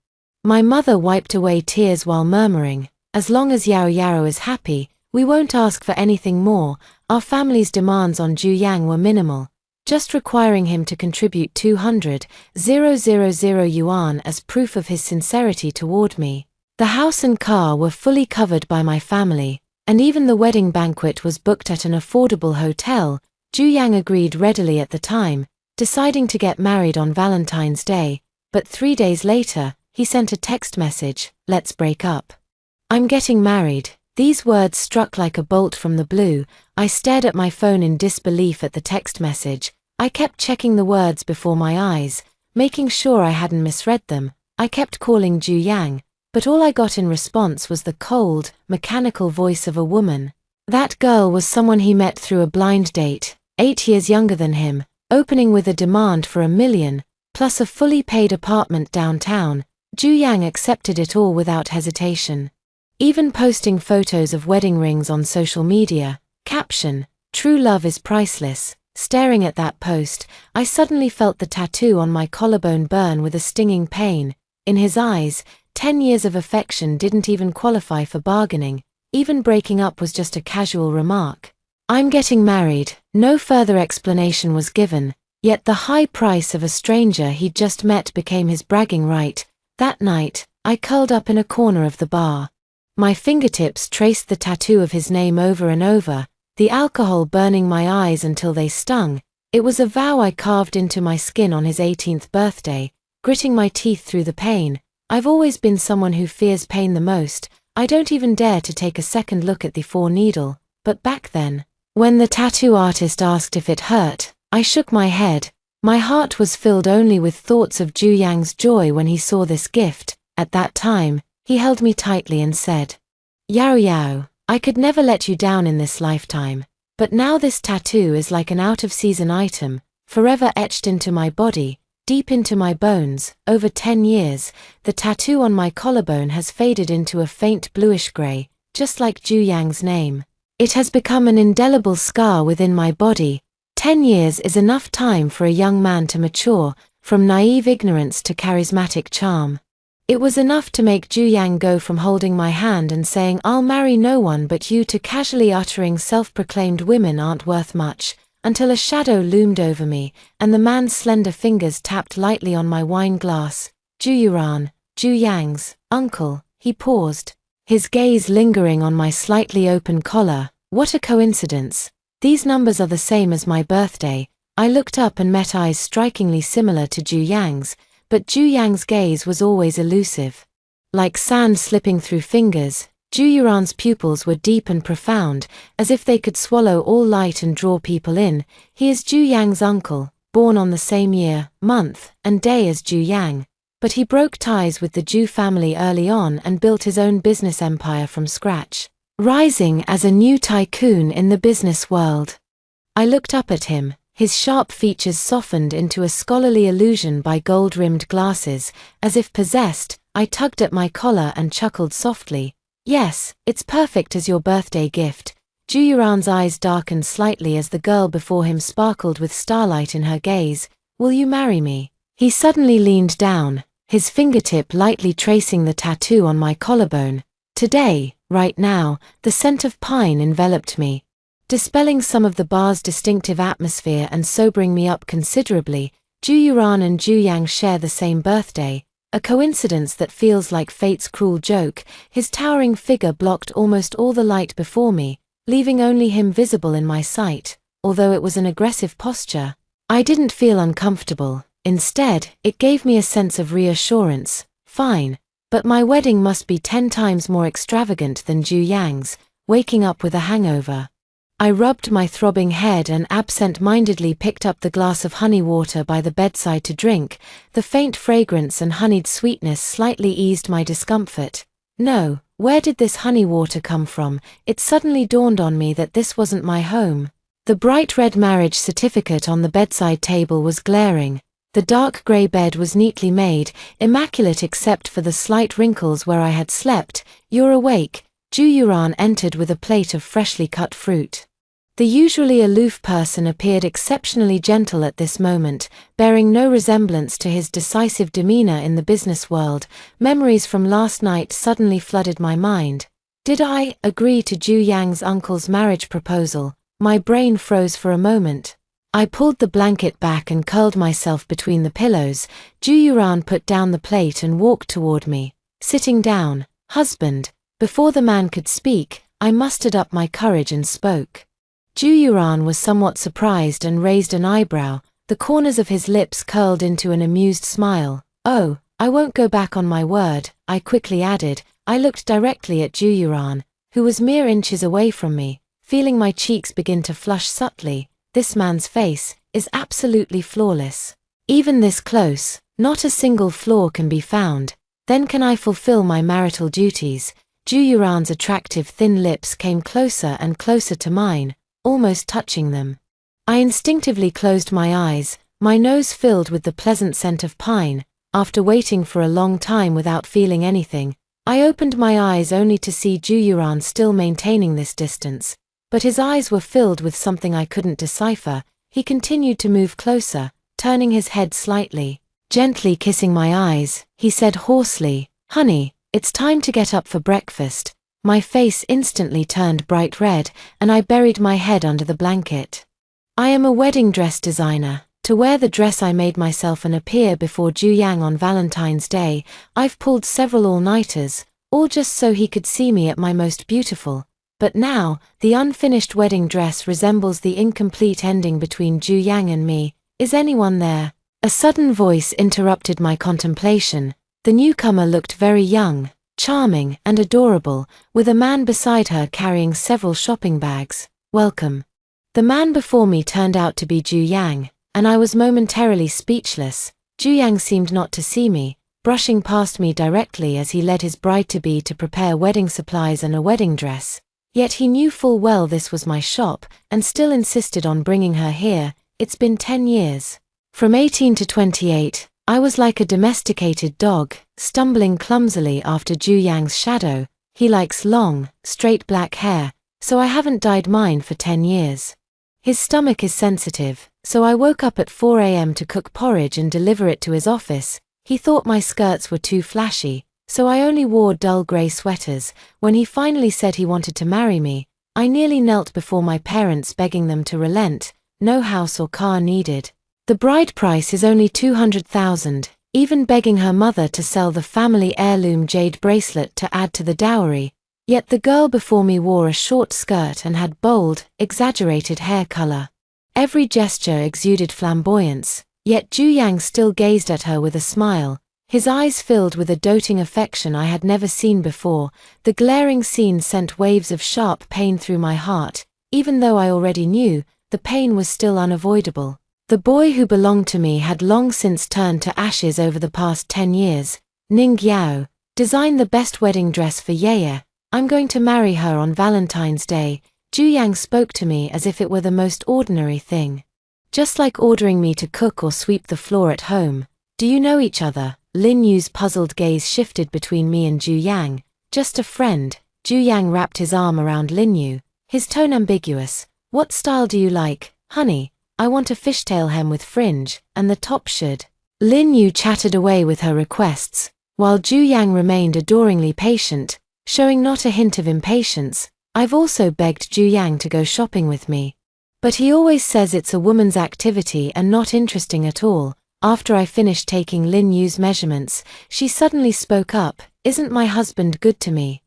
My mother wiped away tears while murmuring, as long as Yao Yao is happy, we won't ask for anything more. Our family's demands on Zhu Yang were minimal, just requiring him to contribute 200,000 yuan as proof of his sincerity toward me. The house and car were fully covered by my family, and even the wedding banquet was booked at an affordable hotel. Zhu Yang agreed readily at the time, deciding to get married on Valentine's Day, but 3 days later, he sent a text message, "Let's break up. I'm getting married." These words struck like a bolt from the blue. I stared at my phone in disbelief at the text message. I kept checking the words before my eyes, making sure I hadn't misread them. I kept calling Zhu Yang, but all I got in response was the cold, mechanical voice of a woman. That girl was someone he met through a blind date, 8 years younger than him, opening with a demand for $1 million, plus a fully paid apartment downtown. Zhu Yang accepted it all without hesitation, even posting photos of wedding rings on social media. Caption: "True love is priceless." Staring at that post, I suddenly felt the tattoo on my collarbone burn with a stinging pain. In his eyes, 10 years of affection didn't even qualify for bargaining. Even breaking up was just a casual remark. "I'm getting married." No further explanation was given, yet the high price of a stranger he'd just met became his bragging right. That night, I curled up in a corner of the bar. My fingertips traced the tattoo of his name over and over, the alcohol burning my eyes until they stung. It was a vow I carved into my skin on his 18th birthday, gritting my teeth through the pain. I've always been someone who fears pain the most. I don't even dare to take a second look at the 4-needle. But back then, when the tattoo artist asked if it hurt, I shook my head. My heart was filled only with thoughts of Zhu Yang's joy when he saw this gift. At that time, he held me tightly and said, "Yao Yao, I could never let you down in this lifetime, but now this tattoo is like an out-of-season item, forever etched into my body, deep into my bones." Over 10 years, the tattoo on my collarbone has faded into a faint bluish gray, just like Zhu Yang's name. It has become an indelible scar within my body. 10 years is enough time for a young man to mature, from naive ignorance to charismatic charm. It was enough to make Zhu Yang go from holding my hand and saying "I'll marry no one but you" to casually uttering self-proclaimed "women aren't worth much," until a shadow loomed over me, and the man's slender fingers tapped lightly on my wine glass. "Zhu Yuran, Zhu Yang's uncle." He paused, his gaze lingering on my slightly open collar. What a coincidence. These numbers are the same as my birthday. I looked up and met eyes strikingly similar to Zhu Yang's, but Zhu Yang's gaze was always elusive. Like sand slipping through fingers, Zhu Yuran's pupils were deep and profound, as if they could swallow all light and draw people in. He is Zhu Yang's uncle, born on the same year, month, and day as Zhu Yang. But he broke ties with the Zhu family early on and built his own business empire from scratch, rising as a new tycoon in the business world. I looked up at him, his sharp features softened into a scholarly illusion by gold-rimmed glasses. As if possessed, I tugged at my collar and chuckled softly. Yes, it's perfect as your birthday gift. Ju-Yuran's eyes darkened slightly as the girl before him sparkled with starlight in her gaze. Will you marry me? He suddenly leaned down, his fingertip lightly tracing the tattoo on my collarbone. Today, right now, the scent of pine enveloped me, dispelling some of the bar's distinctive atmosphere and sobering me up considerably. Ju-Yuran and Ju-Yang share the same birthday, a coincidence that feels like fate's cruel joke. His towering figure blocked almost all the light before me, leaving only him visible in my sight. Although it was an aggressive posture, I didn't feel uncomfortable. Instead, it gave me a sense of reassurance. Fine, but my wedding must be 10 times more extravagant than Ju-Yang's. Waking up with a hangover. I rubbed my throbbing head and absent-mindedly picked up the glass of honey water by the bedside to drink. The faint fragrance and honeyed sweetness slightly eased my discomfort. No, where did this honey water come from? It suddenly dawned on me that this wasn't my home. The bright red marriage certificate on the bedside table was glaring. The dark grey bed was neatly made, immaculate except for the slight wrinkles where I had slept. You're awake. Ju-Yuran entered with a plate of freshly cut fruit. The usually aloof person appeared exceptionally gentle at this moment, bearing no resemblance to his decisive demeanor in the business world. Memories from last night suddenly flooded my mind. Did I agree to Ju-Yang's uncle's marriage proposal? My brain froze for a moment. I pulled the blanket back and curled myself between the pillows. Ju-Yuran put down the plate and walked toward me. Sitting down. Husband. Before the man could speak, I mustered up my courage and spoke. Ju-Yuran was somewhat surprised and raised an eyebrow. The corners of his lips curled into an amused smile. Oh, I won't go back on my word, I quickly added. I looked directly at Ju-Yuran, who was mere inches away from me, feeling my cheeks begin to flush subtly. This man's face is absolutely flawless. Even this close, not a single flaw can be found. Then can I fulfill my marital duties? Ju-Yuran's attractive thin lips came closer and closer to mine, almost touching them. I instinctively closed my eyes, my nose filled with the pleasant scent of pine. After waiting for a long time without feeling anything, I opened my eyes only to see Ju-Yuran still maintaining this distance. But his eyes were filled with something I couldn't decipher. He continued to move closer, turning his head slightly. Gently kissing my eyes, he said hoarsely, "Honey, it's time to get up for breakfast." My face instantly turned bright red, and I buried my head under the blanket. I am a wedding dress designer. To wear the dress I made myself and appear before Ju-Yang on Valentine's Day. I've pulled several all-nighters, all just so he could see me at my most beautiful. But now, the unfinished wedding dress resembles the incomplete ending between Ju-Yang and me. Is anyone there? A sudden voice interrupted my contemplation. The newcomer looked very young, charming, and adorable, with a man beside her carrying several shopping bags. Welcome. The man before me turned out to be Ju-Yang, and I was momentarily speechless. Ju-Yang seemed not to see me, brushing past me directly as he led his bride-to-be to prepare wedding supplies and a wedding dress. Yet he knew full well this was my shop, and still insisted on bringing her here. It's been 10 years. From 18 to 28, I was like a domesticated dog, stumbling clumsily after Ju-Yang's shadow. He likes long, straight black hair, so I haven't dyed mine for 10 years. His stomach is sensitive, so I woke up at 4 a.m. to cook porridge and deliver it to his office. He thought my skirts were too flashy, so I only wore dull grey sweaters. When he finally said he wanted to marry me, I nearly knelt before my parents begging them to relent. No house or car needed. The bride price is only 200,000, even begging her mother to sell the family heirloom jade bracelet to add to the dowry. Yet the girl before me wore a short skirt and had bold, exaggerated hair color. Every gesture exuded flamboyance, yet Ju-Yang still gazed at her with a smile, his eyes filled with a doting affection I had never seen before. The glaring scene sent waves of sharp pain through my heart. Even though I already knew, the pain was still unavoidable. The boy who belonged to me had long since turned to ashes over the past 10 years. Ning Yao, design the best wedding dress for Yeye. I'm going to marry her on Valentine's Day. Ju-Yang spoke to me as if it were the most ordinary thing. Just like ordering me to cook or sweep the floor at home. Do you know each other? Lin Yu's puzzled gaze shifted between me and Ju Yang. Just a friend. Ju Yang wrapped his arm around Lin Yu, his tone ambiguous. What style do you like, honey? I want a fishtail hem with fringe, and the top should. Lin Yu chattered away with her requests, while Ju Yang remained adoringly patient, showing not a hint of impatience. I've also begged Ju Yang to go shopping with me. But he always says it's a woman's activity and not interesting at all. After I finished taking Lin Yu's measurements, she suddenly spoke up. Isn't my husband good to me?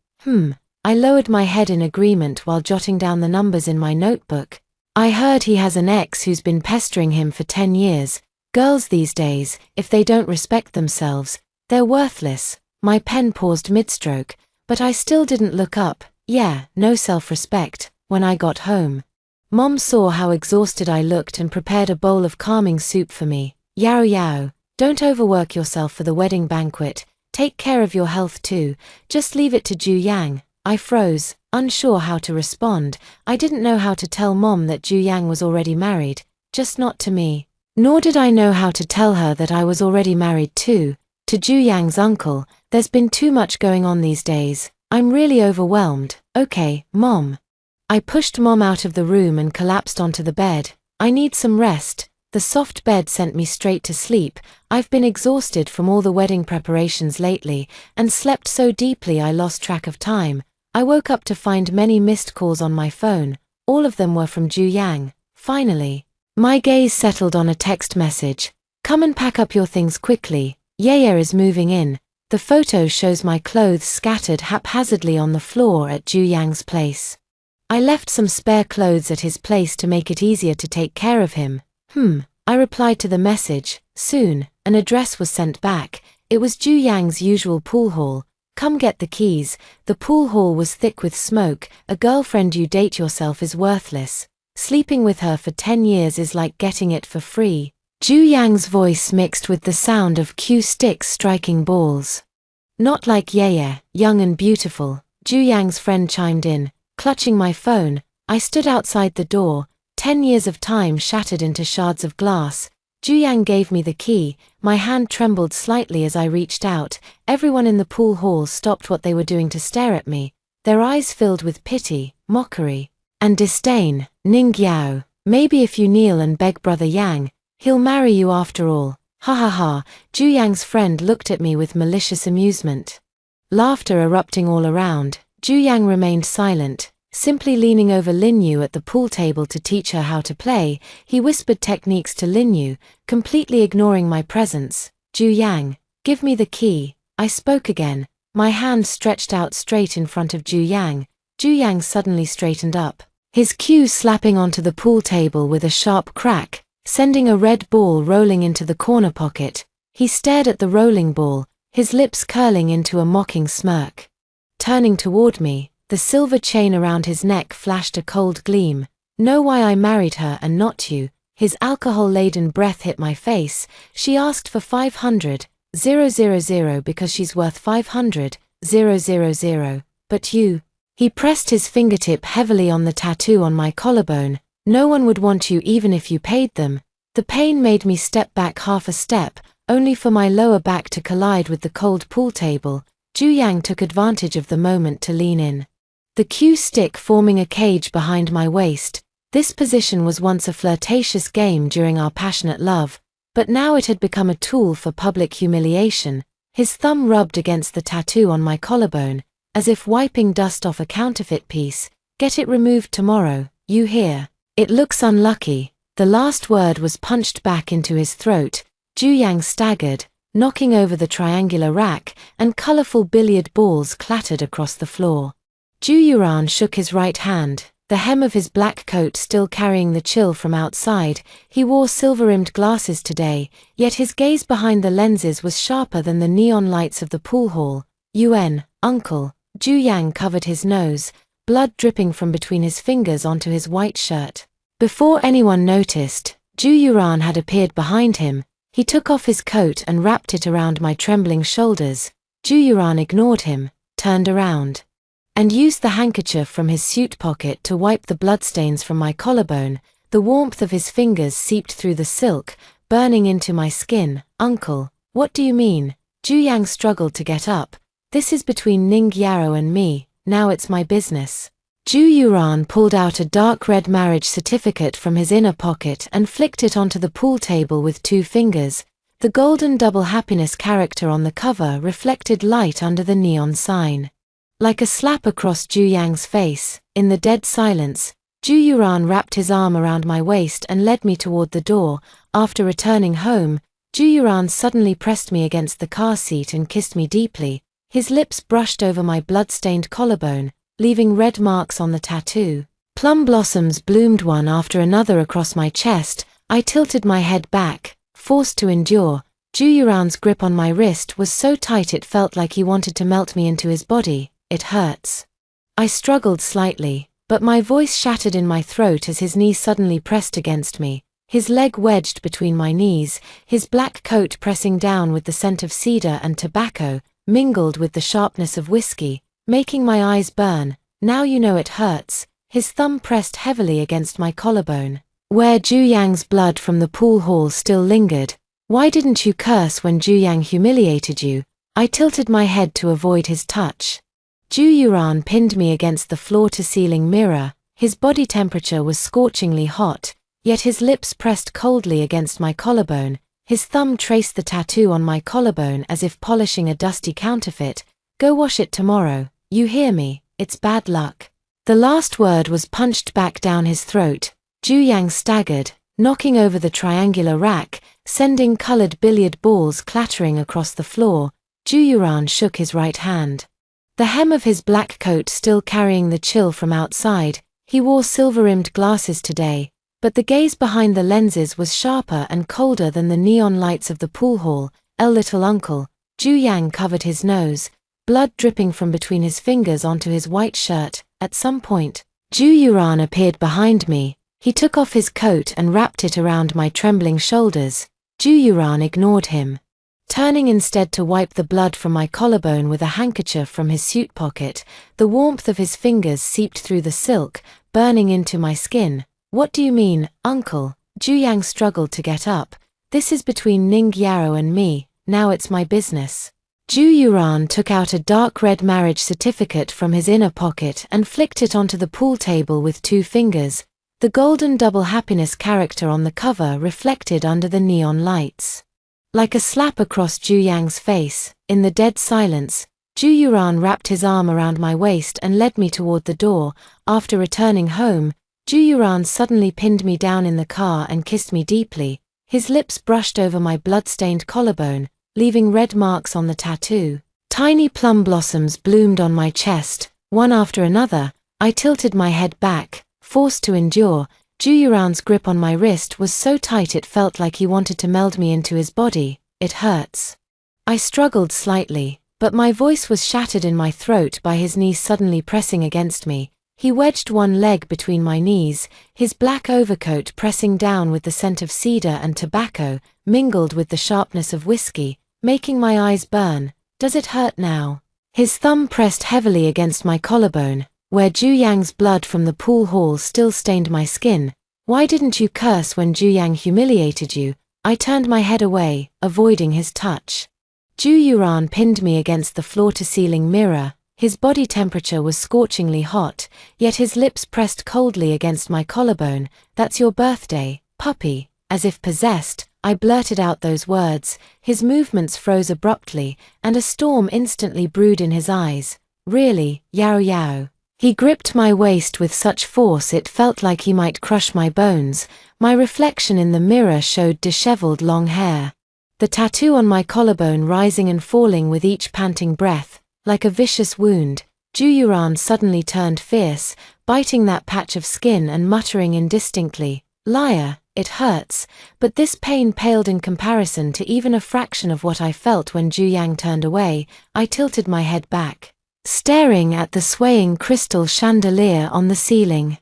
I lowered my head in agreement while jotting down the numbers in my notebook. I heard he has an ex who's been pestering him for 10 years. Girls these days, if they don't respect themselves, they're worthless. My pen paused mid-stroke, but I still didn't look up. Yeah, no self-respect. When I got home, Mom saw how exhausted I looked and prepared a bowl of calming soup for me. Yao yao, don't overwork yourself for the wedding banquet. Take care of your health too. Just leave it to Ju Yang. I froze, unsure how to respond. I didn't know how to tell Mom that Ju Yang was already married, just not to me. Nor did I know how to tell her that I was already married too, to Ju Yang's uncle. There's been too much going on these days. I'm really overwhelmed. Okay, Mom. I pushed Mom out of the room and collapsed onto the bed. I need some rest. The soft bed sent me straight to sleep. I've been exhausted from all the wedding preparations lately, and slept so deeply I lost track of time. I woke up to find many missed calls on my phone. All of them were from Ju Yang. Finally, my gaze settled on a text message. Come and pack up your things quickly. Yaya is moving in. The photo shows my clothes scattered haphazardly on the floor at Ju Yang's place. I left some spare clothes at his place to make it easier to take care of him. I replied to the message. Soon, an address was sent back. It was Ju Yang's usual pool hall. Come get the keys. The pool hall was thick with smoke. A girlfriend you date yourself is worthless. Sleeping with her for 10 years is like getting it for free. Ju Yang's voice mixed with the sound of cue sticks striking balls. Not like Yaya, young and beautiful. Ju Yang's friend chimed in. Clutching my phone, I stood outside the door. 10 years of time shattered into shards of glass. Ju Yang gave me the key. My hand trembled slightly as I reached out. Everyone in the pool hall stopped what they were doing to stare at me, their eyes filled with pity, mockery, and disdain. Ning Yao, maybe if you kneel and beg Brother Yang, he'll marry you after all. Ha ha ha. Ju Yang's friend looked at me with malicious amusement. Laughter erupting all around. Ju Yang remained silent, simply leaning over Lin Yu at the pool table to teach her how to play. He whispered techniques to Lin Yu, completely ignoring my presence. Ju Yang, give me the key. I spoke again, my hand stretched out straight in front of Ju Yang. Ju Yang suddenly straightened up, his cue slapping onto the pool table with a sharp crack, sending a red ball rolling into the corner pocket. He stared at the rolling ball, his lips curling into a mocking smirk. Turning toward me, the silver chain around his neck flashed a cold gleam. Know why I married her and not you? His alcohol-laden breath hit my face. She asked for 500,000 because she's worth 500,000, but you. He pressed his fingertip heavily on the tattoo on my collarbone. No one would want you even if you paid them. The pain made me step back half a step, only for my lower back to collide with the cold pool table. Ju Yang took advantage of the moment to lean in, the cue stick forming a cage behind my waist. This position was once a flirtatious game during our passionate love, but now it had become a tool for public humiliation. His thumb rubbed against the tattoo on my collarbone, as if wiping dust off a counterfeit piece. Get it removed tomorrow, you hear? It looks unlucky. The last word was punched back into his throat. Ju Yang staggered, knocking over the triangular rack, and colorful billiard balls clattered across the floor. Ju Yuran shook his right hand, the hem of his black coat still carrying the chill from outside. He wore silver-rimmed glasses today, yet his gaze behind the lenses was sharper than the neon lights of the pool hall. Yuan, uncle. Ju Yang covered his nose, blood dripping from between his fingers onto his white shirt. Before anyone noticed, Ju Yuran had appeared behind him. He took off his coat and wrapped it around my trembling shoulders. Ju Yuran ignored him, turned around, and used the handkerchief from his suit pocket to wipe the bloodstains from my collarbone. The warmth of his fingers seeped through the silk, burning into my skin. Uncle, what do you mean? Ju Yang struggled to get up. This is between Ning Yaro and me, now it's my business. Ju Yuran pulled out a dark red marriage certificate from his inner pocket and flicked it onto the pool table with 2 fingers. The golden double happiness character on the cover reflected light under the neon sign. Like a slap across Ju Yang's face, in the dead silence, Ju Yuran wrapped his arm around my waist and led me toward the door. After returning home, Ju Yuran suddenly pressed me against the car seat and kissed me deeply. His lips brushed over my blood-stained collarbone, leaving red marks on the tattoo. Plum blossoms bloomed one after another across my chest. I tilted my head back, forced to endure. Ju Yuran's grip on my wrist was so tight it felt like he wanted to melt me into his body. It hurts. I struggled slightly, but my voice shattered in my throat as his knee suddenly pressed against me. His leg wedged between my knees, his black coat pressing down with the scent of cedar and tobacco, mingled with the sharpness of whiskey, making my eyes burn. Now you know it hurts. His thumb pressed heavily against my collarbone, where Ju Yang's blood from the pool hall still lingered. Why didn't you curse when Ju Yang humiliated you? I tilted my head to avoid his touch. Ju Yuran pinned me against the floor-to-ceiling mirror. His body temperature was scorchingly hot, yet his lips pressed coldly against my collarbone. His thumb traced the tattoo on my collarbone as if polishing a dusty counterfeit. Go wash it tomorrow, you hear me? It's bad luck. The last word was punched back down his throat. Ju Yang staggered, knocking over the triangular rack, sending colored billiard balls clattering across the floor. Ju Yuran shook his right hand, the hem of his black coat still carrying the chill from outside. He wore silver-rimmed glasses today, but the gaze behind the lenses was sharper and colder than the neon lights of the pool hall. Little uncle. Ju Yang covered his nose, blood dripping from between his fingers onto his white shirt. At some point, Ju Yuran appeared behind me. He took off his coat and wrapped it around my trembling shoulders. Ju Yuran ignored him, turning instead to wipe the blood from my collarbone with a handkerchief from his suit pocket. The warmth of his fingers seeped through the silk, burning into my skin. What do you mean, uncle? Ju Yang struggled to get up. This is between Ning Yaro and me, now it's my business. Ju Yuran took out a dark red marriage certificate from his inner pocket and flicked it onto the pool table with 2 fingers. The golden double happiness character on the cover reflected under the neon lights. Like a slap across Ju Yang's face, in the dead silence, Ju Yuran wrapped his arm around my waist and led me toward the door. After returning home, Ju Yuran suddenly pinned me down in the car and kissed me deeply. His lips brushed over my blood-stained collarbone, leaving red marks on the tattoo. Tiny plum blossoms bloomed on my chest, one after another. I tilted my head back, forced to endure. Ju Yuran's grip on my wrist was so tight it felt like he wanted to meld me into his body. It hurts. I struggled slightly, but my voice was shattered in my throat by his knees suddenly pressing against me. He wedged one leg between my knees, his black overcoat pressing down with the scent of cedar and tobacco, mingled with the sharpness of whiskey, making my eyes burn. Does it hurt now? His thumb pressed heavily against my collarbone, where Ju Yang's blood from the pool hall still stained my skin. Why didn't you curse when Ju Yang humiliated you? I turned my head away, avoiding his touch. Ju Yuran pinned me against the floor-to-ceiling mirror. His body temperature was scorchingly hot, yet his lips pressed coldly against my collarbone. That's your birthday, puppy. As if possessed, I blurted out those words. His movements froze abruptly, and a storm instantly brewed in his eyes. Really, Yao Yao? He gripped my waist with such force it felt like he might crush my bones. My reflection in the mirror showed disheveled long hair, the tattoo on my collarbone rising and falling with each panting breath, like a vicious wound. Ju Yuran suddenly turned fierce, biting that patch of skin and muttering indistinctly, "Liar, it hurts," but this pain paled in comparison to even a fraction of what I felt when Ju Yang turned away. I tilted my head back, staring at the swaying crystal chandelier on the ceiling,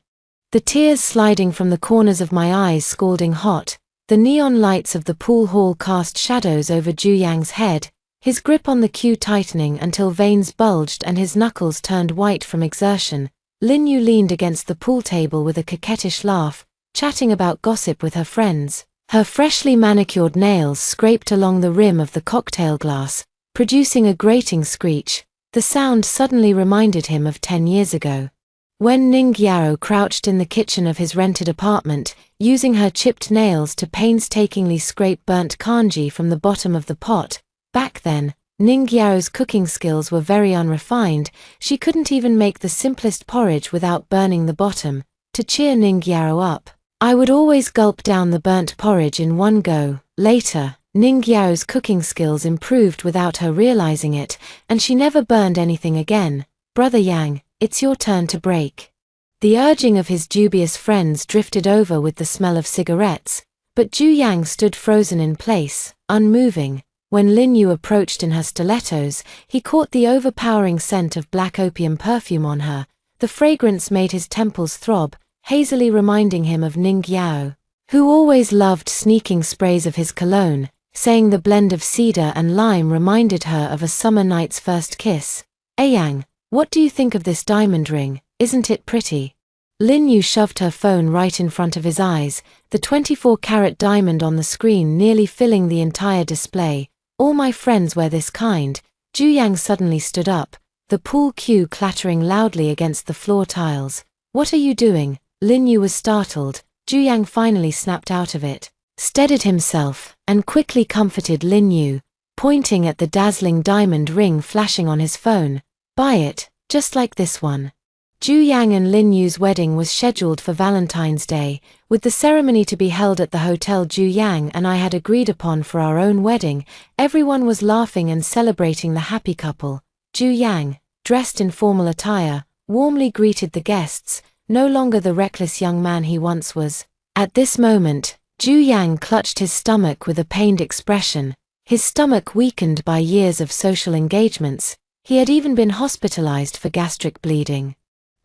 the tears sliding from the corners of my eyes scalding hot. The neon lights of the pool hall cast shadows over Ju Yang's head, his grip on the cue tightening until veins bulged and his knuckles turned white from exertion. Lin Yu leaned against the pool table with a coquettish laugh. chatting about gossip with her friends. Her freshly manicured nails scraped along the rim of the cocktail glass, producing a grating screech. The sound suddenly reminded him of 10 years ago, when Ning Yao crouched in the kitchen of his rented apartment, using her chipped nails to painstakingly scrape burnt kanji from the bottom of the pot. Back then, Ning Yao's cooking skills were very unrefined. She couldn't even make the simplest porridge without burning the bottom. To cheer Ning Yao up, I would always gulp down the burnt porridge in one go. Later, Ning Yao's cooking skills improved without her realizing it, and she never burned anything again. Brother Yang, it's your turn to break. The urging of his dubious friends drifted over with the smell of cigarettes, but Zhu Yang stood frozen in place, unmoving. When Lin Yu approached in her stilettos, he caught the overpowering scent of black opium perfume on her. The fragrance made his temples throb, hazily reminding him of Ning Yao, who always loved sneaking sprays of his cologne, saying the blend of cedar and lime reminded her of a summer night's first kiss. Yang, what do you think of this diamond ring? Isn't it pretty? Lin Yu shoved her phone right in front of his eyes, the 24-carat diamond on the screen nearly filling the entire display. All my friends wear this kind. Zhu Yang suddenly stood up, the pool cue clattering loudly against the floor tiles. What are you doing? Lin Yu was startled. Zhu Yang finally snapped out of it, steadied himself, and quickly comforted Lin Yu, pointing at the dazzling diamond ring flashing on his phone. Buy it, just like this one. Zhu Yang and Lin Yu's wedding was scheduled for Valentine's Day, with the ceremony to be held at the hotel Zhu Yang and I had agreed upon for our own wedding. Everyone was laughing and celebrating the happy couple. Zhu Yang, dressed in formal attire, warmly greeted the guests, no longer the reckless young man he once was. At this moment, Zhu Yang clutched his stomach with a pained expression, his stomach weakened by years of social engagements. He had even been hospitalized for gastric bleeding.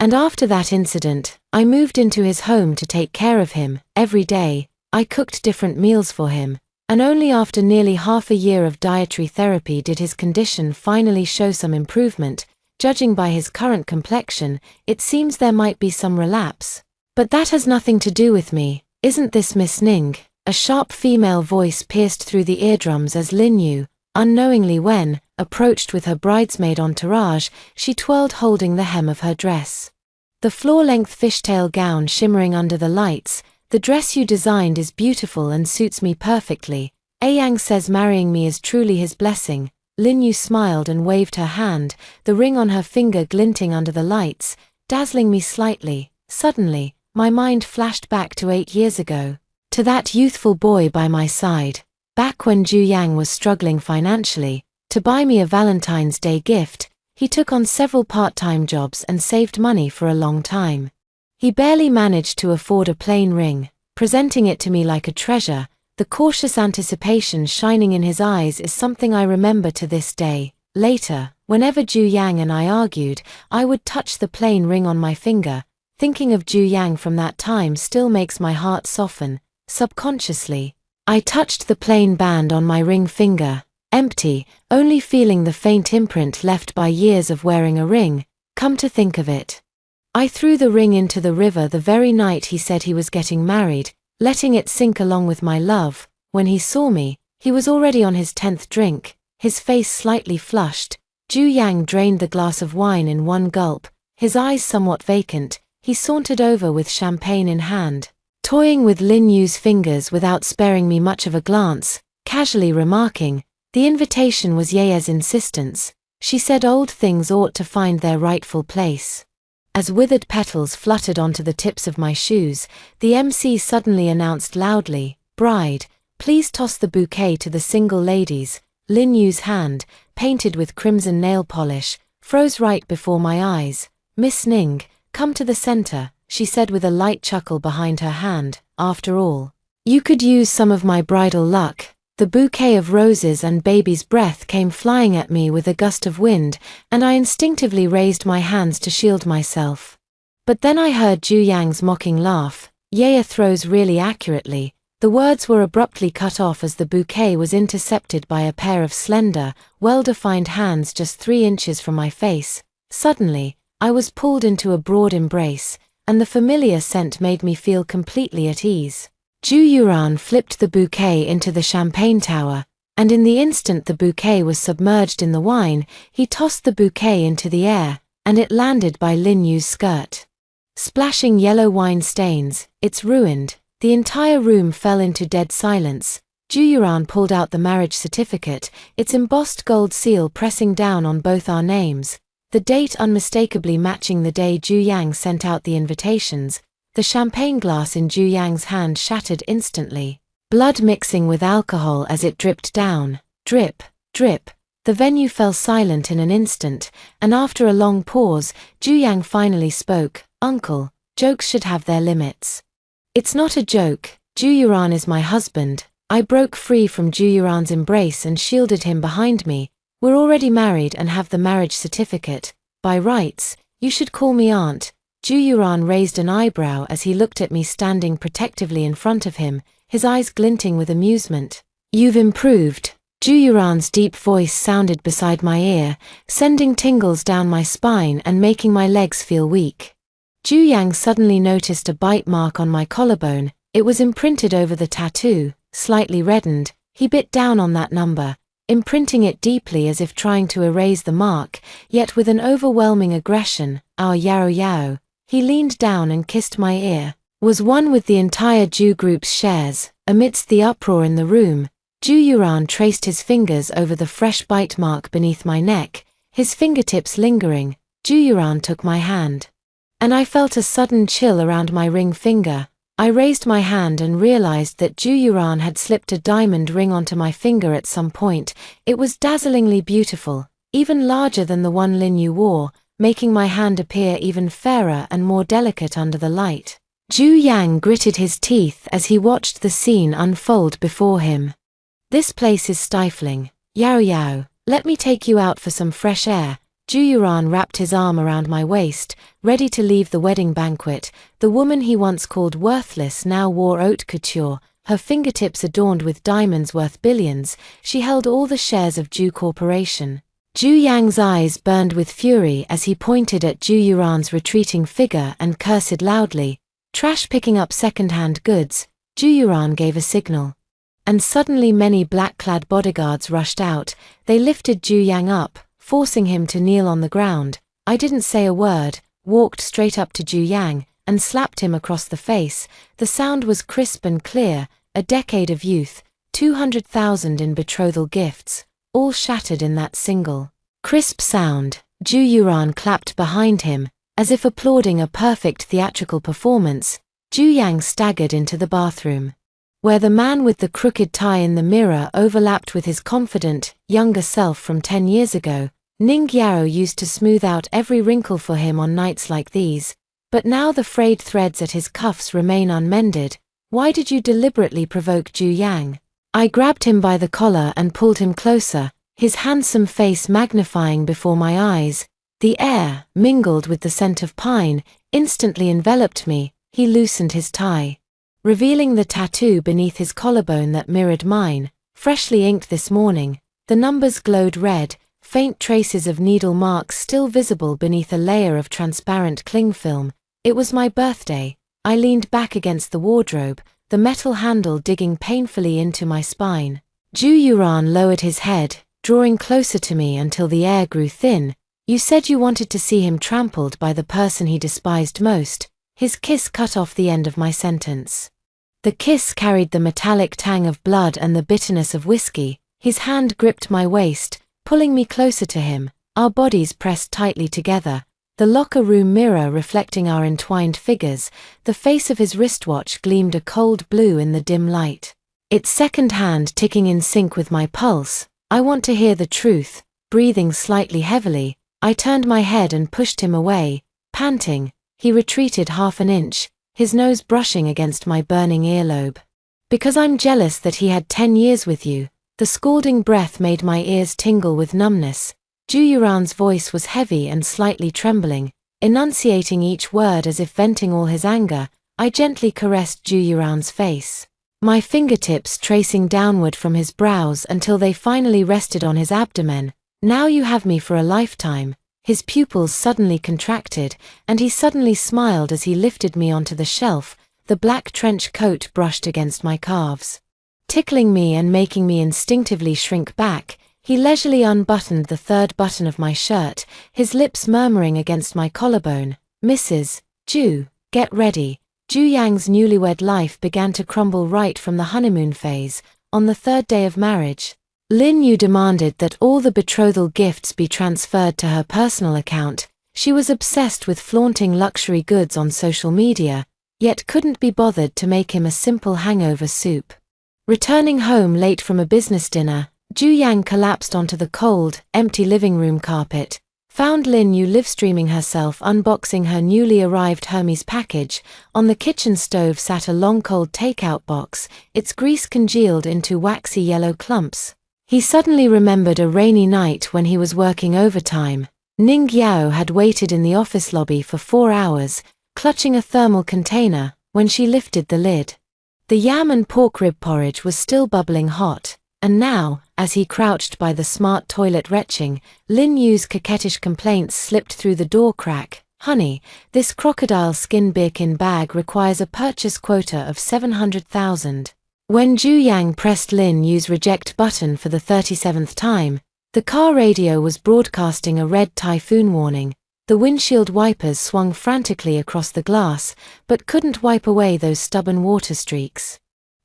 And after that incident, I moved into his home to take care of him. Every day, I cooked different meals for him, and only after nearly half a year of dietary therapy did his condition finally show some improvement. Judging by his current complexion, it seems there might be some relapse. But that has nothing to do with me, isn't this Miss Ning? A sharp female voice pierced through the eardrums as Lin Yu, unknowingly when, approached with her bridesmaid entourage, she twirled holding the hem of her dress. The floor-length fishtail gown shimmering under the lights. The dress you designed is beautiful and suits me perfectly. Yang says marrying me is truly his blessing. Lin Yu smiled and waved her hand, the ring on her finger glinting under the lights, dazzling me slightly. Suddenly, my mind flashed back to 8 years ago, to that youthful boy by my side, back when Zhu Yang was struggling financially. To buy me a Valentine's Day gift, he took on several part-time jobs and saved money for a long time. He barely managed to afford a plain ring, presenting it to me like a treasure. The cautious anticipation shining in his eyes is something I remember to this day. Later, whenever Zhu Yang and I argued, I would touch the plain ring on my finger. Thinking of Zhu Yang from that time still makes my heart soften. Subconsciously, I touched the plain band on my ring finger, empty, only feeling the faint imprint left by years of wearing a ring. Come to think of it, I threw the ring into the river the very night he said he was getting married, letting it sink along with my love. When he saw me, he was already on his 10th drink, his face slightly flushed. Zhu Yang drained the glass of wine in one gulp, his eyes somewhat vacant. He sauntered over with champagne in hand, toying with Lin Yu's fingers without sparing me much of a glance, casually remarking, "The invitation was Ye's insistence. She said old things ought to find their rightful place." As withered petals fluttered onto the tips of my shoes, the MC suddenly announced loudly, "Bride, please toss the bouquet to the single ladies." Lin Yu's hand, painted with crimson nail polish, froze right before my eyes. "Miss Ning, come to the center," she said with a light chuckle behind her hand. "After all, you could use some of my bridal luck." The bouquet of roses and baby's breath came flying at me with a gust of wind, and I instinctively raised my hands to shield myself. But then I heard Zhu Yang's mocking laugh. "Ye throws really accurately." The words were abruptly cut off as the bouquet was intercepted by a pair of slender, well-defined hands just 3 inches from my face. Suddenly, I was pulled into a broad embrace. and the familiar scent made me feel completely at ease. Ju Yuran flipped the bouquet into the champagne tower, and in the instant the bouquet was submerged in the wine, he tossed the bouquet into the air, and it landed by Lin Yu's skirt. Splashing yellow wine stains, it's ruined. The entire room fell into dead silence. Ju Yuran pulled out the marriage certificate, its embossed gold seal pressing down on both our names, the date unmistakably matching the day Ju Yang sent out the invitations. The champagne glass in Ju Yang's hand shattered instantly, blood mixing with alcohol as it dripped down. Drip, drip. The venue fell silent in an instant, and after a long pause, Ju Yang finally spoke. "Uncle, jokes should have their limits." "It's not a joke. Ju Yuran is my husband." I broke free from Ju Yuran's embrace and shielded him behind me. "We're already married and have the marriage certificate. By rights, you should call me aunt." Ju Yuran raised an eyebrow as he looked at me standing protectively in front of him, his eyes glinting with amusement. "You've improved." Ju Yuran's deep voice sounded beside my ear, sending tingles down my spine and making my legs feel weak. Ju Yang suddenly noticed a bite mark on my collarbone. It was imprinted over the tattoo, slightly reddened. He bit down on that number, imprinting it deeply as if trying to erase the mark, yet with an overwhelming aggression. "Our Yao Yao." He leaned down and kissed my ear. "Was one with the entire Ju group's shares." Amidst the uproar in the room, Ju Yuran traced his fingers over the fresh bite mark beneath my neck, his fingertips lingering. Ju Yuran took my hand, and I felt a sudden chill around my ring finger. I raised my hand and realized that Ju Yuran had slipped a diamond ring onto my finger at some point. It was dazzlingly beautiful, even larger than the one Lin Yu wore, making my hand appear even fairer and more delicate under the light. Ju Yang gritted his teeth as he watched the scene unfold before him. "This place is stifling. Yao Yao, let me take you out for some fresh air." Ju Yuran wrapped his arm around my waist, ready to leave the wedding banquet. The woman he once called worthless now wore haute couture, her fingertips adorned with diamonds worth billions. She held all the shares of Ju Corporation. Ju Yang's eyes burned with fury as he pointed at Ju Yuran's retreating figure and cursed loudly. "Trash picking up second-hand goods." Ju Yuran gave a signal, and suddenly many black-clad bodyguards rushed out. They lifted Ju Yang up, forcing him to kneel on the ground. I didn't say a word, walked straight up to Ju Yang, and slapped him across the face. The sound was crisp and clear, a decade of youth, 200,000 in betrothal gifts, all shattered in that single, crisp sound. Ju Yuran clapped behind him, as if applauding a perfect theatrical performance. Ju Yang staggered into the bathroom, where the man with the crooked tie in the mirror overlapped with his confident, younger self from 10 years ago. Ning Yao used to smooth out every wrinkle for him on nights like these, but now the frayed threads at his cuffs remain unmended. "Why did you deliberately provoke Ju Yang?" I grabbed him by the collar and pulled him closer, his handsome face magnifying before my eyes. The air, mingled with the scent of pine, instantly enveloped me. He loosened his tie, revealing the tattoo beneath his collarbone that mirrored mine, freshly inked this morning. The numbers glowed red, faint traces of needle marks still visible beneath a layer of transparent cling film. It was my birthday. I leaned back against the wardrobe, the metal handle digging painfully into my spine. Ju Yuran lowered his head, drawing closer to me until the air grew thin. "You said you wanted to see him trampled by the person he despised most." His kiss cut off the end of my sentence. The kiss carried the metallic tang of blood and the bitterness of whiskey. His hand gripped my waist, pulling me closer to him, our bodies pressed tightly together, the locker room mirror reflecting our entwined figures. The face of his wristwatch gleamed a cold blue in the dim light, its second hand ticking in sync with my pulse. "I want to hear the truth." Breathing slightly heavily, I turned my head and pushed him away, panting. He retreated half an inch, his nose brushing against my burning earlobe. "Because I'm jealous that he had 10 years with you." The scalding breath made my ears tingle with numbness. Ju Yuran's voice was heavy and slightly trembling, enunciating each word as if venting all his anger. I gently caressed Ju Yuran's face, my fingertips tracing downward from his brows until they finally rested on his abdomen. "Now you have me for a lifetime." His pupils suddenly contracted, and he suddenly smiled as he lifted me onto the shelf, the black trench coat brushed against my calves. Tickling me and making me instinctively shrink back, he leisurely unbuttoned the third button of my shirt, his lips murmuring against my collarbone, "Mrs. Ju, get ready." Ju Yang's newlywed life began to crumble right from the honeymoon phase. On the third day of marriage, Lin Yu demanded that all the betrothal gifts be transferred to her personal account. She was obsessed with flaunting luxury goods on social media, yet couldn't be bothered to make him a simple hangover soup. Returning home late from a business dinner, Ju Yang collapsed onto the cold, empty living room carpet, found Lin Yu livestreaming herself unboxing her newly arrived Hermes package. On the kitchen stove sat a long cold takeout box, its grease congealed into waxy yellow clumps. He suddenly remembered a rainy night when he was working overtime. Ning Yao had waited in the office lobby for 4 hours, clutching a thermal container, when she lifted the lid. The yam and pork rib porridge was still bubbling hot, and now, as he crouched by the smart toilet retching, Lin Yu's coquettish complaints slipped through the door crack. "Honey, this crocodile skin Birkin bag requires a purchase quota of 700,000. When Ju Yang pressed Lin Yu's reject button for the 37th time, the car radio was broadcasting a red typhoon warning. The windshield wipers swung frantically across the glass, but couldn't wipe away those stubborn water streaks.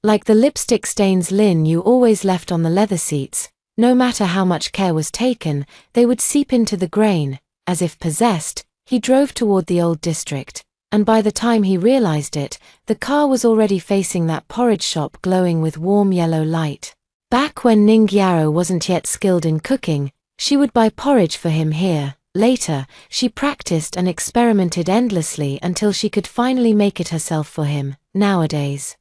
Like the lipstick stains Lin Yu always left on the leather seats, no matter how much care was taken, they would seep into the grain. As if possessed, he drove toward the old district, and by the time he realized it, the car was already facing that porridge shop glowing with warm yellow light. Back when Ning Yao wasn't yet skilled in cooking, she would buy porridge for him here. Later, she practiced and experimented endlessly until she could finally make it herself for him. Nowadays,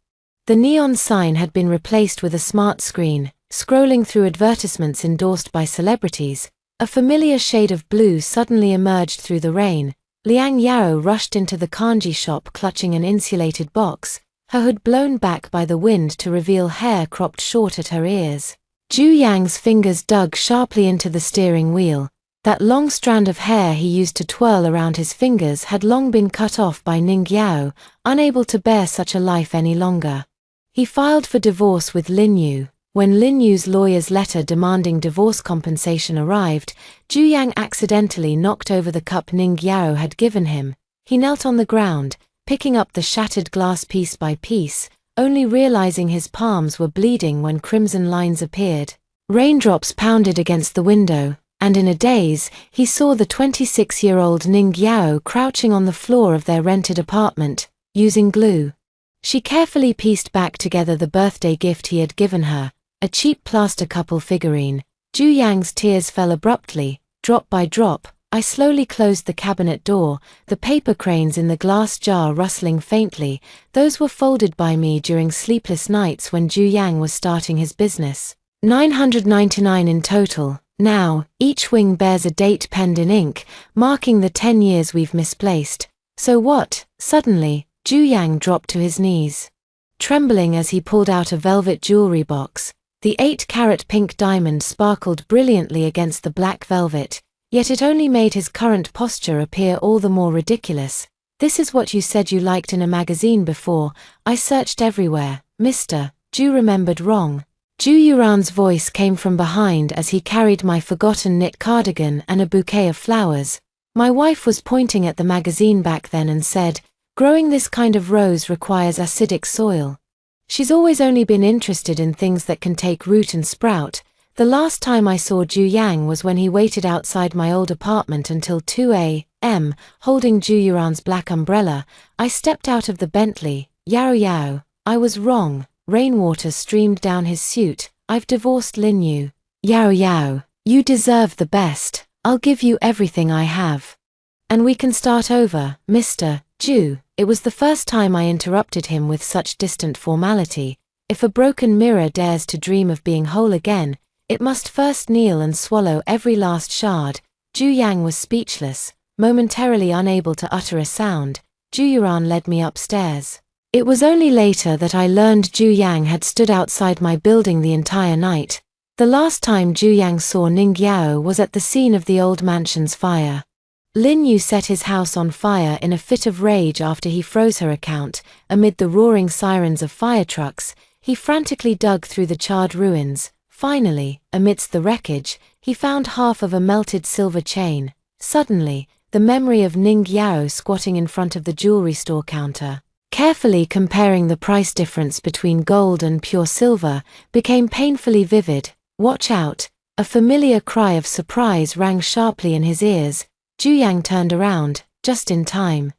the neon sign had been replaced with a smart screen. Scrolling through advertisements endorsed by celebrities, a familiar shade of blue suddenly emerged through the rain. Liang Yao rushed into the kanji shop clutching an insulated box, her hood blown back by the wind to reveal hair cropped short at her ears. Ju Yang's fingers dug sharply into the steering wheel. That long strand of hair he used to twirl around his fingers had long been cut off by Ning Yao, unable to bear such a life any longer. He filed for divorce with Lin Yu. When Lin Yu's lawyer's letter demanding divorce compensation arrived, Ju Yang accidentally knocked over the cup Ning Yao had given him. He knelt on the ground, picking up the shattered glass piece by piece, only realizing his palms were bleeding when crimson lines appeared. Raindrops pounded against the window, and in a daze, he saw the 26-year-old Ning Yao crouching on the floor of their rented apartment, using glue. She carefully pieced back together the birthday gift he had given her, a cheap plaster couple figurine. Ju Yang's tears fell abruptly, drop by drop. I slowly closed the cabinet door, the paper cranes in the glass jar rustling faintly. Those were folded by me during sleepless nights when Ju Yang was starting his business. 999 in total. Now, each wing bears a date penned in ink, marking the 10 years we've misplaced. So what? Suddenly, Ju Yang dropped to his knees. Trembling as he pulled out a velvet jewelry box, the 8-carat pink diamond sparkled brilliantly against the black velvet, yet it only made his current posture appear all the more ridiculous. "This is what you said you liked in a magazine before. I searched everywhere, Mr. Ju remembered wrong." Ju Yuran's voice came from behind as he carried my forgotten knit cardigan and a bouquet of flowers. My wife was pointing at the magazine back then and said, "Growing this kind of rose requires acidic soil." She's always only been interested in things that can take root and sprout. The last time I saw Ju Yang was when he waited outside my old apartment until 2 a.m., holding Ju Yuran's black umbrella. I stepped out of the Bentley. "Yao Yao, I was wrong." Rainwater streamed down his suit. "I've divorced Lin Yu." "Yao Yao, you deserve the best. I'll give you everything I have. And we can start over, Mr. Ju." It was the first time I interrupted him with such distant formality. If a broken mirror dares to dream of being whole again, it must first kneel and swallow every last shard. Ju Yang was speechless, momentarily unable to utter a sound. Ju Yuran led me upstairs. It was only later that I learned Ju Yang had stood outside my building the entire night. The last time Ju Yang saw Ning Yao was at the scene of the old mansion's fire. Lin Yu set his house on fire in a fit of rage after he froze her account. Amid the roaring sirens of fire trucks, he frantically dug through the charred ruins. Finally, amidst the wreckage, he found half of a melted silver chain. Suddenly, the memory of Ning Yao squatting in front of the jewelry store counter, carefully comparing the price difference between gold and pure silver, became painfully vivid. "Watch out!" A familiar cry of surprise rang sharply in his ears. Zhu Yang turned around, just in time.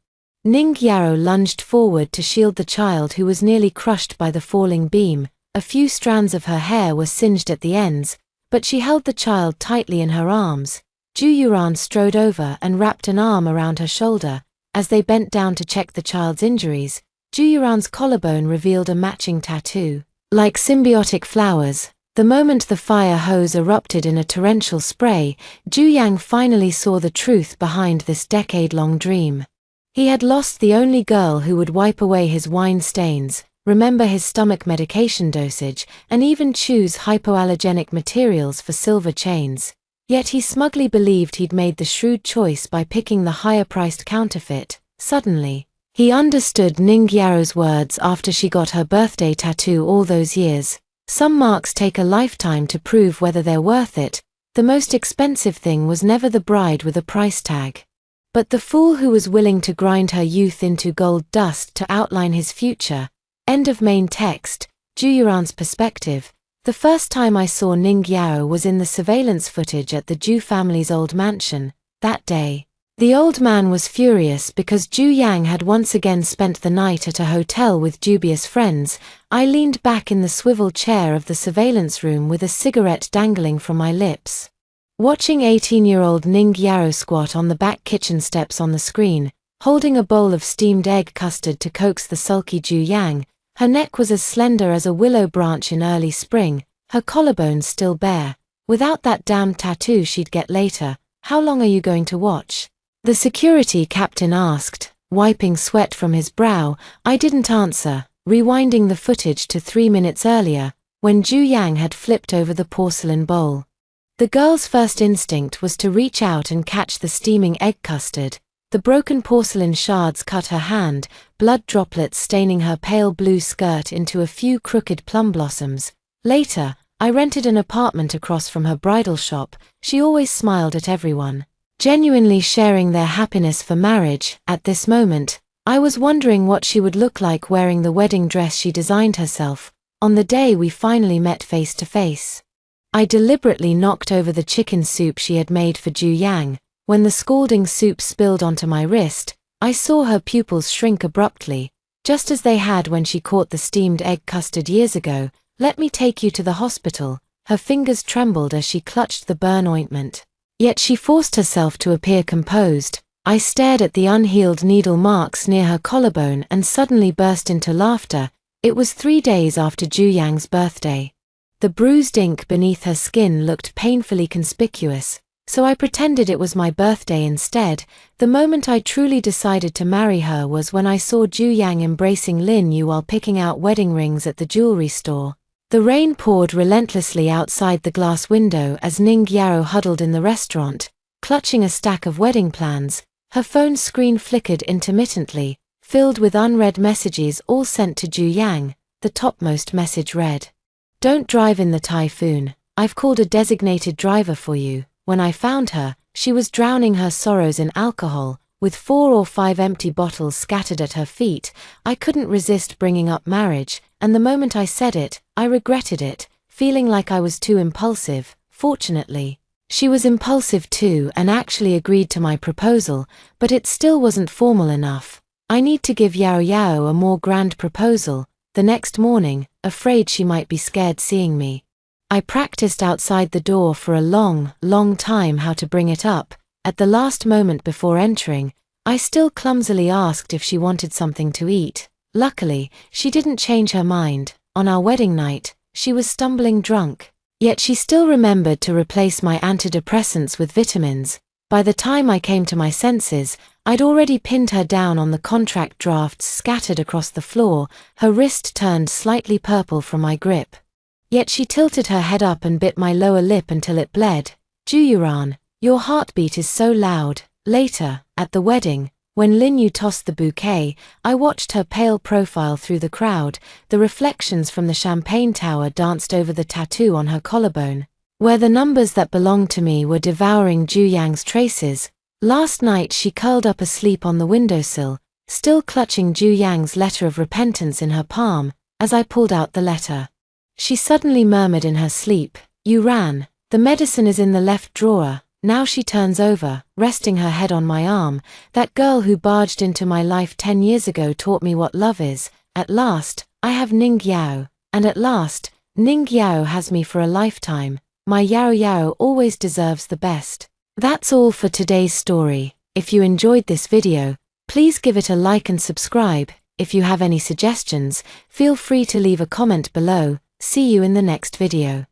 Ning Yao lunged forward to shield the child who was nearly crushed by the falling beam. A few strands of her hair were singed at the ends, but she held the child tightly in her arms. Zhu Yuran strode over and wrapped an arm around her shoulder. As they bent down to check the child's injuries, Zhu Yuran's collarbone revealed a matching tattoo. Like symbiotic flowers, the moment the fire hose erupted in a torrential spray, Zhu Yang finally saw the truth behind this decade-long dream. He had lost the only girl who would wipe away his wine stains, remember his stomach medication dosage, and even choose hypoallergenic materials for silver chains. Yet he smugly believed he'd made the shrewd choice by picking the higher-priced counterfeit. Suddenly, he understood Ning Yao's words after she got her birthday tattoo all those years. Some marks take a lifetime to prove whether they're worth it. The most expensive thing was never the bride with a price tag, but the fool who was willing to grind her youth into gold dust to outline his future. End of main text. Zhu Yuran's perspective. The first time I saw Ning Yao was in the surveillance footage at the Zhu family's old mansion. That day, the old man was furious because Zhu Yang had once again spent the night at a hotel with dubious friends. I leaned back in the swivel chair of the surveillance room with a cigarette dangling from my lips, watching 18-year-old Ning Yao squat on the back kitchen steps on the screen, holding a bowl of steamed egg custard to coax the sulky Zhu Yang. Her neck was as slender as a willow branch in early spring, her collarbones still bare. "Without that damned tattoo she'd get later. How long are you going to watch?" the security captain asked, wiping sweat from his brow. I didn't answer, rewinding the footage to 3 minutes earlier, when Zhu Yang had flipped over the porcelain bowl. The girl's first instinct was to reach out and catch the steaming egg custard. The broken porcelain shards cut her hand, blood droplets staining her pale blue skirt into a few crooked plum blossoms. Later, I rented an apartment across from her bridal shop. She always smiled at everyone, genuinely sharing their happiness for marriage. At this moment, I was wondering what she would look like wearing the wedding dress she designed herself, on the day we finally met face to face. I deliberately knocked over the chicken soup she had made for Zhu Yang. When the scalding soup spilled onto my wrist, I saw her pupils shrink abruptly, just as they had when she caught the steamed egg custard years ago. "Let me take you to the hospital." Her fingers trembled as she clutched the burn ointment. Yet she forced herself to appear composed. I stared at the unhealed needle marks near her collarbone and suddenly burst into laughter. It was 3 days after Zhu Yang's birthday. The bruised ink beneath her skin looked painfully conspicuous, so I pretended it was my birthday instead. The moment I truly decided to marry her was when I saw Zhu Yang embracing Lin Yu while picking out wedding rings at the jewelry store. The rain poured relentlessly outside the glass window as Ning Yao huddled in the restaurant, clutching a stack of wedding plans. Her phone screen flickered intermittently, filled with unread messages all sent to Zhu Yang. The topmost message read, "Don't drive in the typhoon. I've called a designated driver for you." When I found her, she was drowning her sorrows in alcohol, with 4 or 5 empty bottles scattered at her feet. I couldn't resist bringing up marriage, and the moment I said it, I regretted it, feeling like I was too impulsive. Fortunately, she was impulsive too and actually agreed to my proposal, but it still wasn't formal enough. I need to give Yao Yao a more grand proposal. The next morning, afraid she might be scared seeing me, I practiced outside the door for a long time how to bring it up. At the last moment before entering, I still clumsily asked if she wanted something to eat. Luckily, she didn't change her mind. On our wedding night, she was stumbling drunk, yet she still remembered to replace my antidepressants with vitamins. By the time I came to my senses, I'd already pinned her down on the contract drafts scattered across the floor. Her wrist turned slightly purple from my grip, yet she tilted her head up and bit my lower lip until it bled. "Zhu Yuran, your heartbeat is so loud." Later, at the wedding, when Lin Yu tossed the bouquet, I watched her pale profile through the crowd. The reflections from the champagne tower danced over the tattoo on her collarbone, where the numbers that belonged to me were devouring Ju Yang's traces. Last night she curled up asleep on the windowsill, still clutching Ju Yang's letter of repentance in her palm. As I pulled out the letter, she suddenly murmured in her sleep, "You ran. The medicine is in the left drawer." Now she turns over, resting her head on my arm. That girl who barged into my life 10 years ago taught me what love is. At last, I have Ning Yao. And at last, Ning Yao has me for a lifetime. My Yao Yao always deserves the best. That's all for today's story. If you enjoyed this video, please give it a like and subscribe. If you have any suggestions, feel free to leave a comment below. See you in the next video.